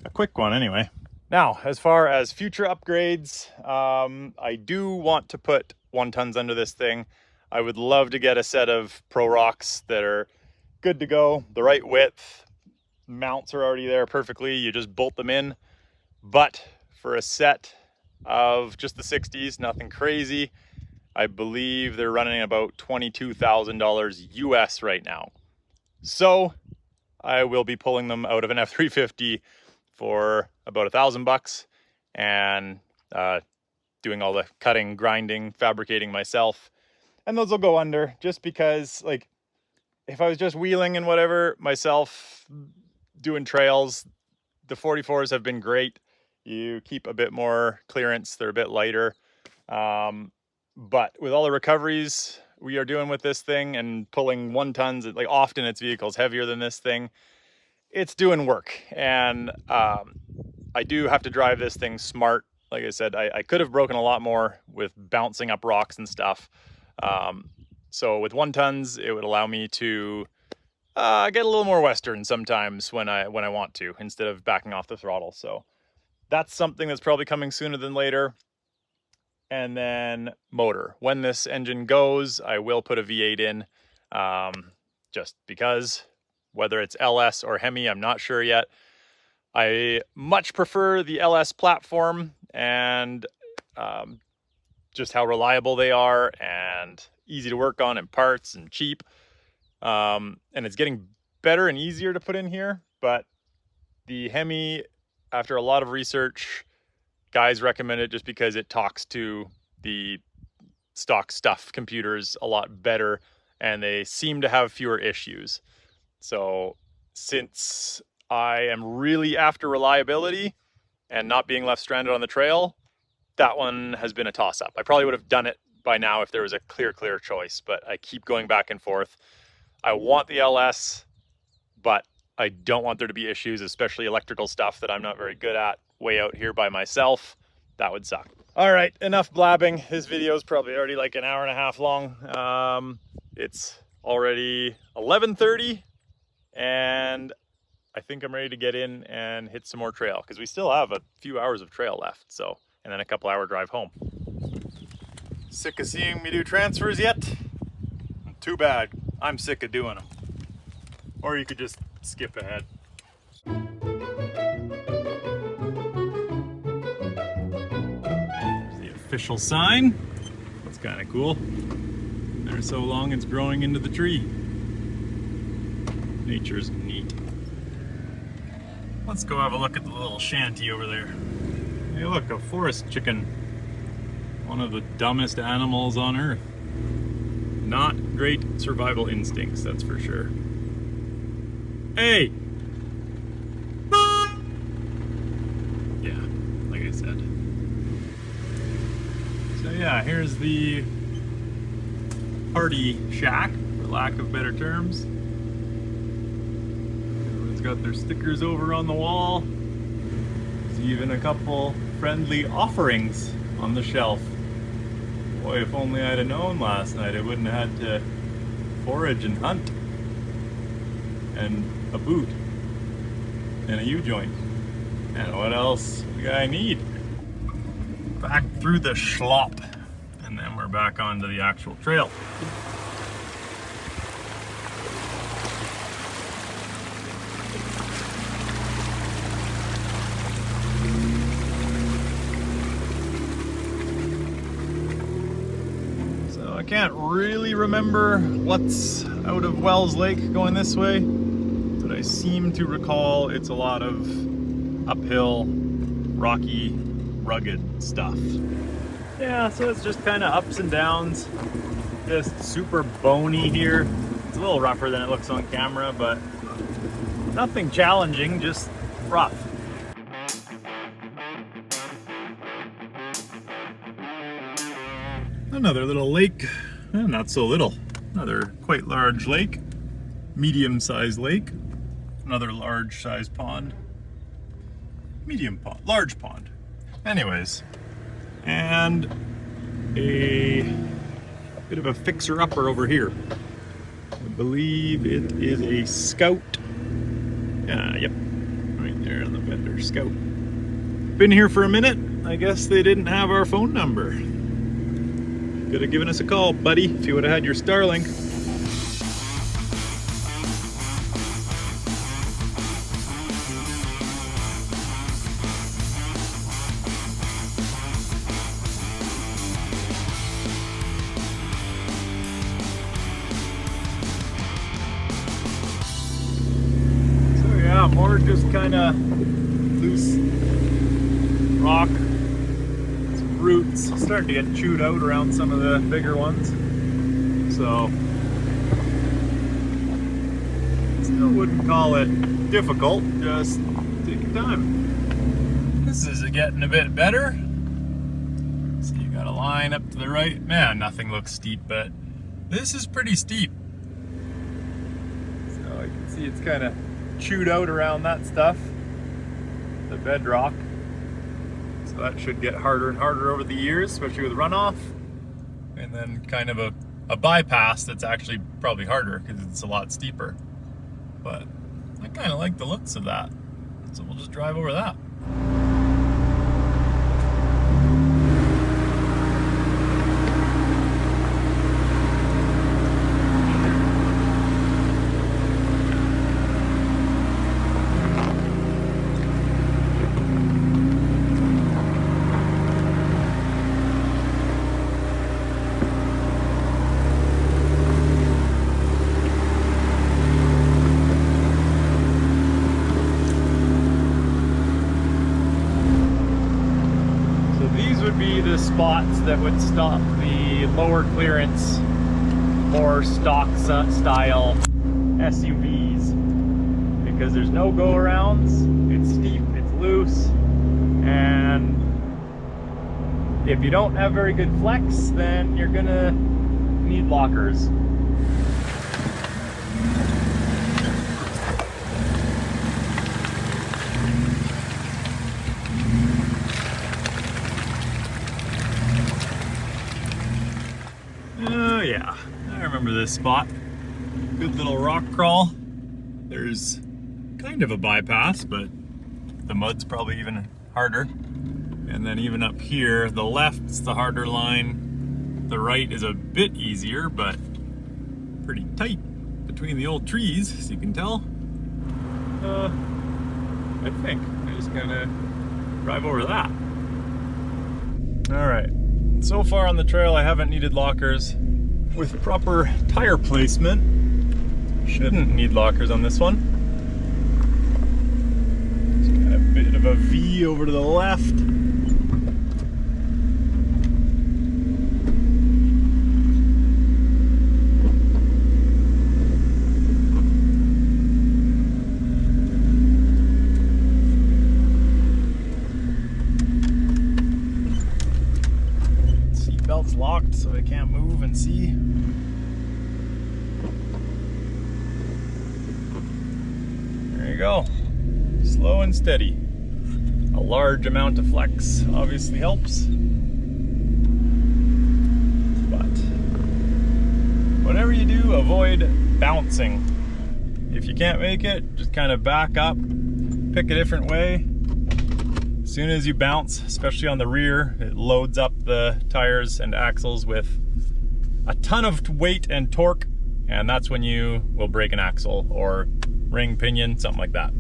[SPEAKER 1] a quick one anyway. Now, as far as future upgrades, I do want to put 1-tons under this thing. I would love to get a set of Pro Rocks that are good to go, the right width. Mounts are already there perfectly, you just bolt them in. But for a set of just the 60s, nothing crazy, I believe they're running about $22,000 US right now. So I will be pulling them out of an F350 for about $1,000 and doing all the cutting, grinding, fabricating myself. And those will go under, just because, like, if I was just wheeling and whatever myself, doing trails, the 44s have been great. You keep a bit more clearance, they're a bit lighter. But with all the recoveries we are doing with this thing and pulling 1-tons, like often its vehicles heavier than this thing, it's doing work. And I do have to drive this thing smart. Like I said, I could have broken a lot more with bouncing up rocks and stuff. So with 1-tons, it would allow me to get a little more Western sometimes when I want to, instead of backing off the throttle. So that's something that's probably coming sooner than later. And then motor. When this engine goes, I will put a V8 in, just because. Whether it's LS or Hemi, I'm not sure yet. I much prefer the LS platform and just how reliable they are and easy to work on and parts and cheap. And it's getting better and easier to put in here. But the Hemi, after a lot of research, guys recommend it just because it talks to the stock stuff computers a lot better and they seem to have fewer issues. So since I am really after reliability and not being left stranded on the trail, that one has been a toss-up. I probably would have done it by now if there was a clear choice, but I keep going back and forth. I want the LS, but I don't want there to be issues, especially electrical stuff that I'm not very good at way out here by myself. That would suck. All right, enough blabbing. This video is probably already like an hour and a half long. It's already 11:30 and I think I'm ready to get in and hit some more trail because we still have a few hours of trail left. So, and then a couple hour drive home. Sick of seeing me do transfers yet? Too bad. I'm sick of doing them. Or you could just skip ahead. There's the official sign. That's kind of cool. They're so long it's growing into the tree. Nature's neat. Let's go have a look at the little shanty over there. Hey look, a forest chicken. One of the dumbest animals on earth. Not great survival instincts, that's for sure. Hey! Yeah, like I said. So yeah, here's the party shack, for lack of better terms. Everyone's got their stickers over on the wall. There's even a couple friendly offerings on the shelf. Boy, if only I'd have known last night, I wouldn't have had to forage and hunt. And a boot. And a U-joint. And what else do I need? Back through the schlop. And then we're back onto the actual trail. I can't really remember what's out of Wells Lake going this way, but I seem to recall it's a lot of uphill, rocky, rugged stuff. Yeah, so it's just kind of ups and downs, just super bony here. It's a little rougher than it looks on camera, but nothing challenging, just rough. Another little lake, not so little. Another quite large lake, medium-sized lake. Another large-sized pond, medium pond, large pond. Anyways, and a bit of a fixer-upper over here. I believe it is a Scout. Yep, right there on the vendor, Scout. Been here for a minute. I guess they didn't have our phone number. Could have given us a call, buddy, if you would have had your Starlink. So yeah, more just kind of loose rock. Roots starting to get chewed out around some of the bigger ones, so still wouldn't call it difficult, just take your time. This is getting a bit better. So you got a line up to the right. Man, nothing looks steep, but this is pretty steep. So you can see it's kind of chewed out around that stuff, the bedrock. So that should get harder and harder over the years, especially with runoff. And then kind of a bypass that's actually probably harder because it's a lot steeper. But I kind of like the looks of that. So we'll just drive over that. The spots that would stop the lower clearance, more stock style SUVs, because there's no go-arounds, it's steep, it's loose, and if you don't have very good flex, then you're gonna need lockers. Yeah, I remember this spot. Good little rock crawl. There's kind of a bypass, but the mud's probably even harder. And then even up here, the left's the harder line. The right is a bit easier, but pretty tight between the old trees, as you can tell. I think I just gonna drive over that. All right, so far on the trail, I haven't needed lockers. With proper tire placement, shouldn't need lockers on this one. Just got a bit of a V over to the left. it's locked so I can't move and see. There you go. Slow and steady. A large amount of flex obviously helps. But whatever you do, avoid bouncing. If you can't make it, just kind of back up, pick a different way. As soon as you bounce, especially on the rear, it loads up the tires and axles with a ton of weight and torque, and that's when you will break an axle or ring, pinion, something like that.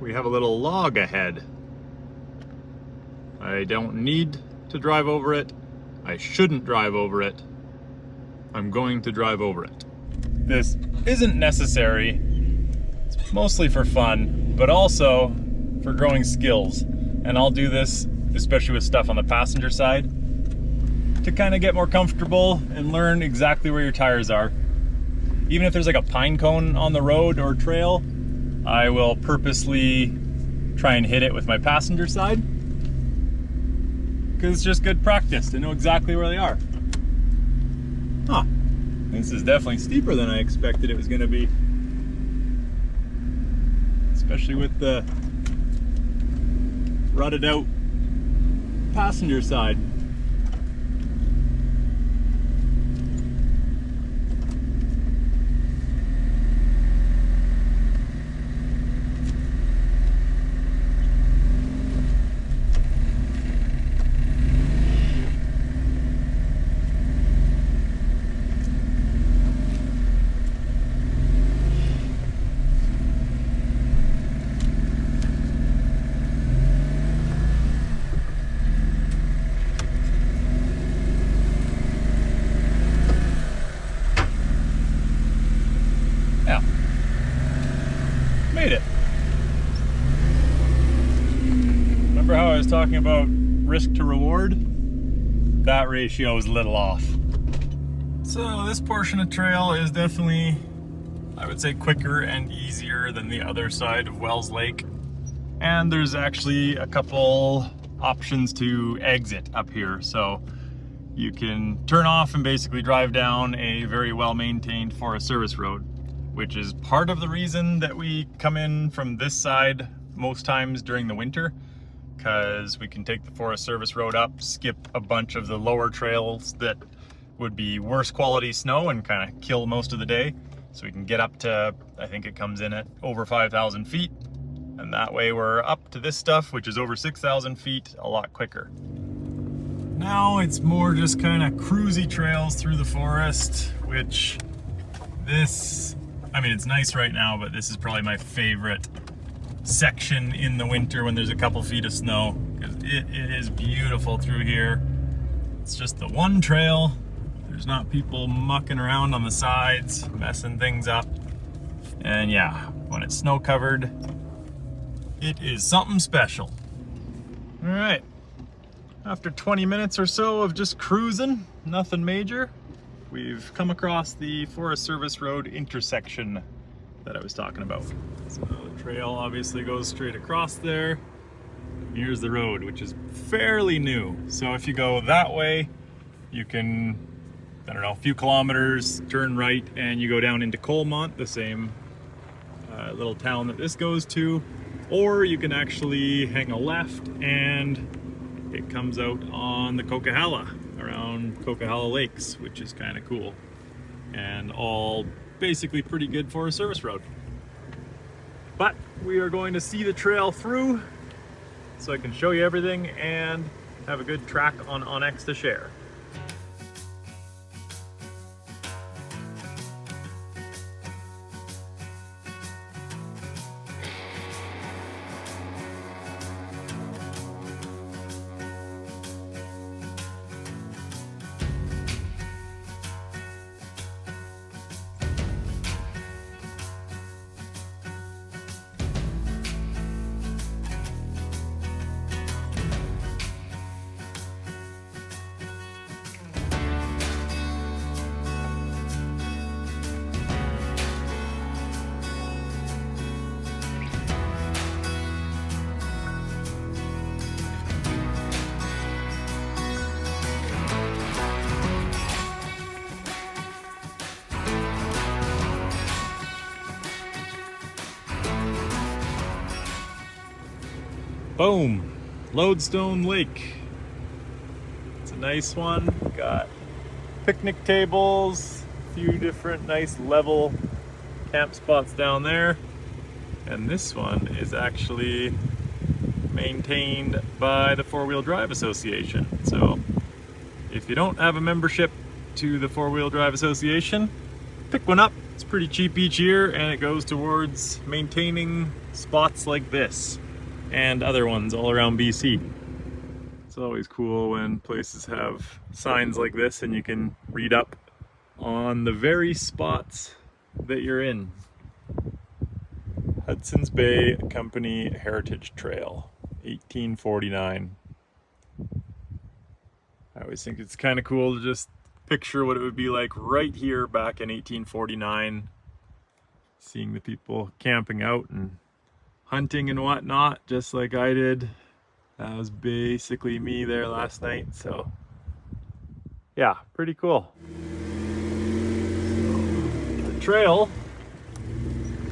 [SPEAKER 1] We have a little log ahead. I don't need to drive over it. I shouldn't drive over it. I'm going to drive over it. This isn't necessary. It's mostly for fun, but also for growing skills. And I'll do this, especially with stuff on the passenger side, to kind of get more comfortable and learn exactly where your tires are. Even if there's like a pine cone on the road or trail, I will purposely try and hit it with my passenger side, because it's just good practice to know exactly where they are. Huh, this is definitely steeper than I expected it was going to be. Especially with the rutted out passenger side. Made it. Remember how I was talking about risk to reward? That ratio is a little off. So this portion of trail is definitely, I would say, quicker and easier than the other side of Wells Lake. And there's actually a couple options to exit up here. So you can turn off and basically drive down a very well-maintained Forest Service road, which is part of the reason that we come in from this side most times during the winter, because we can take the Forest Service road up, skip a bunch of the lower trails that would be worse quality snow and kind of kill most of the day. So we can get up to, I think it comes in at over 5,000 feet. And that way we're up to this stuff, which is over 6,000 feet, a lot quicker. Now it's more just kind of cruisy trails through the forest, which this, I mean, it's nice right now, but this is probably my favorite section in the winter when there's a couple feet of snow, because it is beautiful through here. It's just the one trail. There's not people mucking around on the sides, messing things up. And yeah, when it's snow covered, it is something special. All right, after 20 minutes or so of just cruising, nothing major, we've come across the Forest Service Road intersection that I was talking about. So the trail obviously goes straight across there. Here's the road, which is fairly new. So if you go that way, you can, I don't know, a few kilometers, turn right, and you go down into Colmont, the same little town that this goes to. Or you can actually hang a left and it comes out on the Coquihalla, around Coquihalla Lakes, which is kind of cool. And all basically pretty good for a service road. But we are going to see the trail through so I can show you everything and have a good track on Onyx to share. Boom! Lodestone Lake. It's a nice one. Got picnic tables, a few different nice level camp spots down there. And this one is actually maintained by the Four-Wheel Drive Association. So if you don't have a membership to the Four-Wheel Drive Association, pick one up. It's pretty cheap each year and it goes towards maintaining spots like this and other ones all around BC. It's always cool when places have signs like this and you can read up on the very spots that you're in. Hudson's Bay Company Heritage Trail, 1849. I always think it's kind of cool to just picture what it would be like right here back in 1849, seeing the people camping out and hunting and whatnot, just like I did. That was basically me there last night, so yeah, pretty cool. So, the trail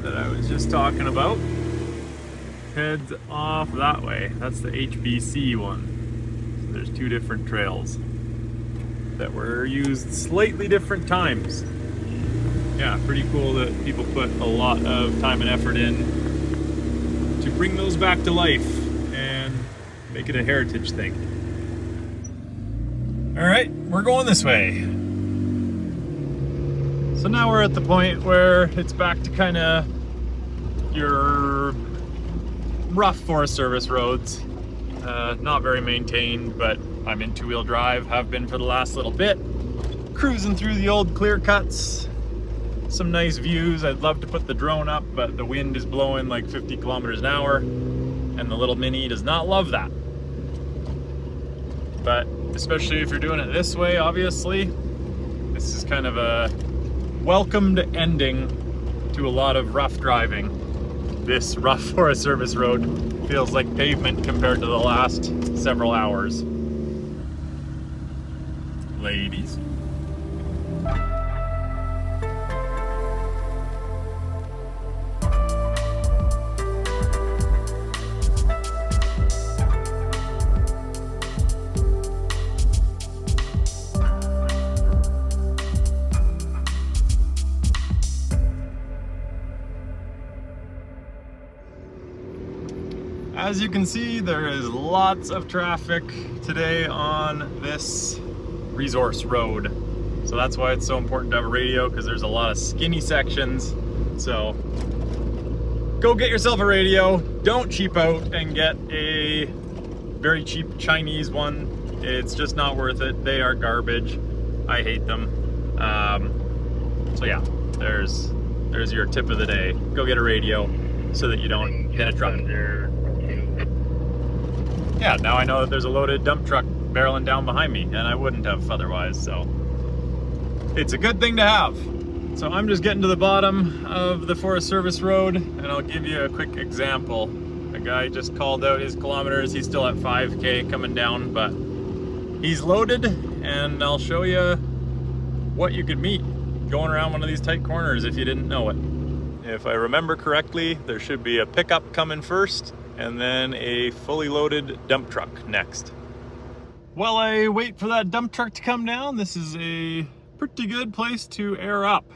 [SPEAKER 1] that I was just talking about heads off that way. That's the HBC one. So there's two different trails that were used slightly different times. Yeah, pretty cool that people put a lot of time and effort in to bring those back to life and make it a heritage thing. All right, we're going this way. So now we're at the point where it's back to kind of your rough Forest Service roads. Not very maintained, but I'm in two-wheel drive, have been for the last little bit. Cruising through the old clear cuts. Some nice views. I'd love to put the drone up, but the wind is blowing like 50 kilometers an hour, and the little Mini does not love that. But especially if you're doing it this way, obviously, this is kind of a welcomed ending to a lot of rough driving. This rough Forest Service road feels like pavement compared to the last several hours. Ladies. As you can see, there is lots of traffic today on this resource road. So that's why it's so important to have a radio, because there's a lot of skinny sections. So go get yourself a radio. Don't cheap out and get a very cheap Chinese one. It's just not worth it. They are garbage. I hate them. So yeah, there's your tip of the day. Go get a radio so that you don't hit a truck. Yeah, now I know that there's a loaded dump truck barreling down behind me, and I wouldn't have otherwise, so it's a good thing to have. So I'm just getting to the bottom of the Forest Service road, and I'll give you a quick example A guy just called out his kilometers. He's still at 5K coming down, but he's loaded, and I'll show you what you could meet going around one of these tight corners if you didn't know it. If I remember correctly, there should be a pickup coming first, and then a fully loaded dump truck next. While I wait for that dump truck to come down, this is a pretty good place to air up.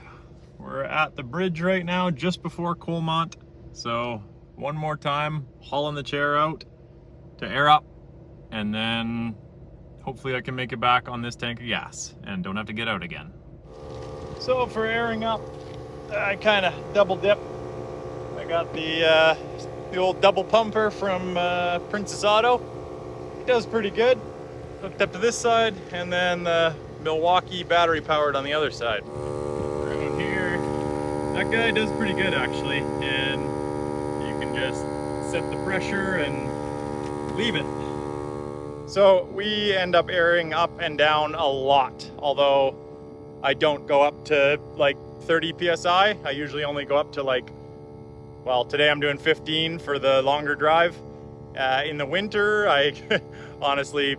[SPEAKER 1] We're at the bridge right now, just before Colmont. So one more time, hauling the chair out to air up, and then hopefully I can make it back on this tank of gas and don't have to get out again. So for airing up, I kind of double dip. I got the old double pumper from Princess Auto. It does pretty good. Hooked up to this side, and then the Milwaukee battery powered on the other side. Around here, that guy does pretty good actually, and you can just set the pressure and leave it. So we end up airing up and down a lot, although I don't go up to like 30 PSI. I usually only go up to like, well, today I'm doing 15 for the longer drive. In the winter, I honestly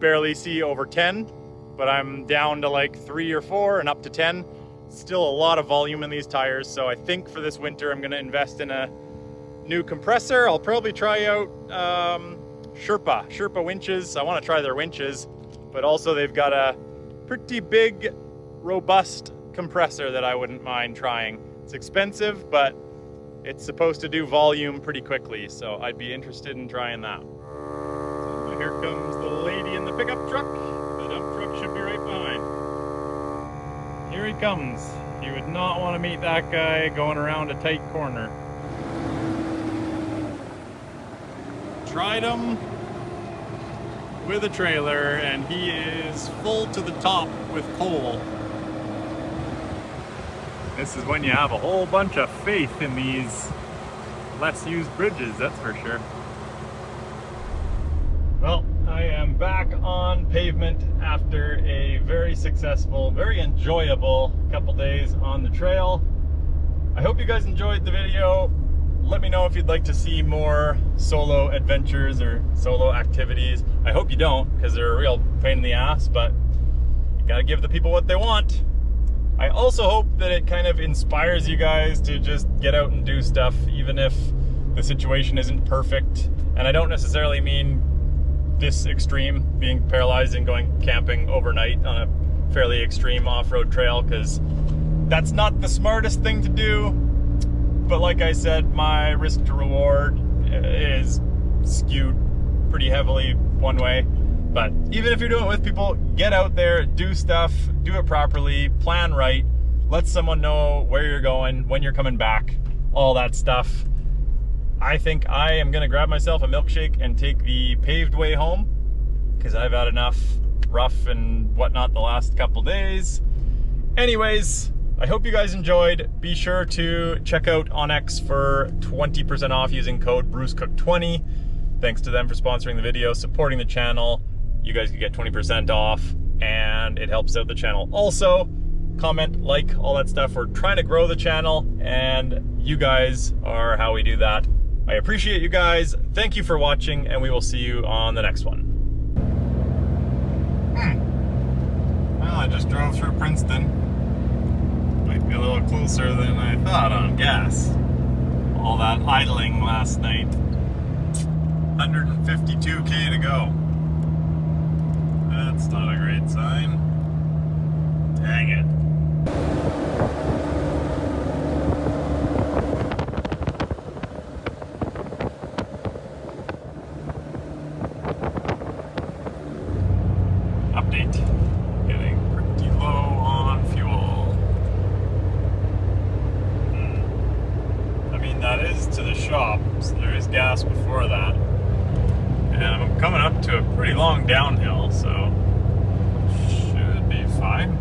[SPEAKER 1] barely see over 10, but I'm down to like 3 or 4 and up to 10. Still a lot of volume in these tires, so I think for this winter I'm gonna invest in a new compressor. I'll probably try out Sherpa winches. I wanna try their winches, but also they've got a pretty big, robust compressor that I wouldn't mind trying. It's expensive, but it's supposed to do volume pretty quickly, so I'd be interested in trying that. So here comes the lady in the pickup truck. The dump truck should be right behind. Here he comes. You would not want to meet that guy going around a tight corner. Tried him with a trailer, and he is full to the top with coal. This is when you have a whole bunch of faith in these less used bridges, that's for sure. Well, I am back on pavement after a very successful, very enjoyable couple days on the trail. I hope you guys enjoyed the video. Let me know if you'd like to see more solo adventures or solo activities. I hope you don't, because they're a real pain in the ass, but you gotta give the people what they want. I also hope that it kind of inspires you guys to just get out and do stuff, even if the situation isn't perfect. And I don't necessarily mean this extreme, being paralyzed and going camping overnight on a fairly extreme off-road trail, because that's not the smartest thing to do. But like I said, my risk to reward is skewed pretty heavily one way. But even if you're doing it with people, get out there, do stuff, do it properly, plan right, let someone know where you're going, when you're coming back, all that stuff. I think I am gonna grab myself a milkshake and take the paved way home, because I've had enough rough and whatnot the last couple days. Anyways, I hope you guys enjoyed. Be sure to check out Onyx for 20% off using code BruceCook20. Thanks to them for sponsoring the video, supporting the channel. You guys can get 20% off, and it helps out the channel. Also, comment, like, all that stuff. We're trying to grow the channel, and you guys are how we do that. I appreciate you guys. Thank you for watching, and we will see you on the next one. Well, I just drove through Princeton. Might be a little closer than I thought on gas. All that idling last night. 152K to go. That's not a great sign. Dang it. Update. Getting pretty low on fuel. I mean, that is to the shop, so there is gas before that. And I'm coming up to a pretty long downhill, so should be fine.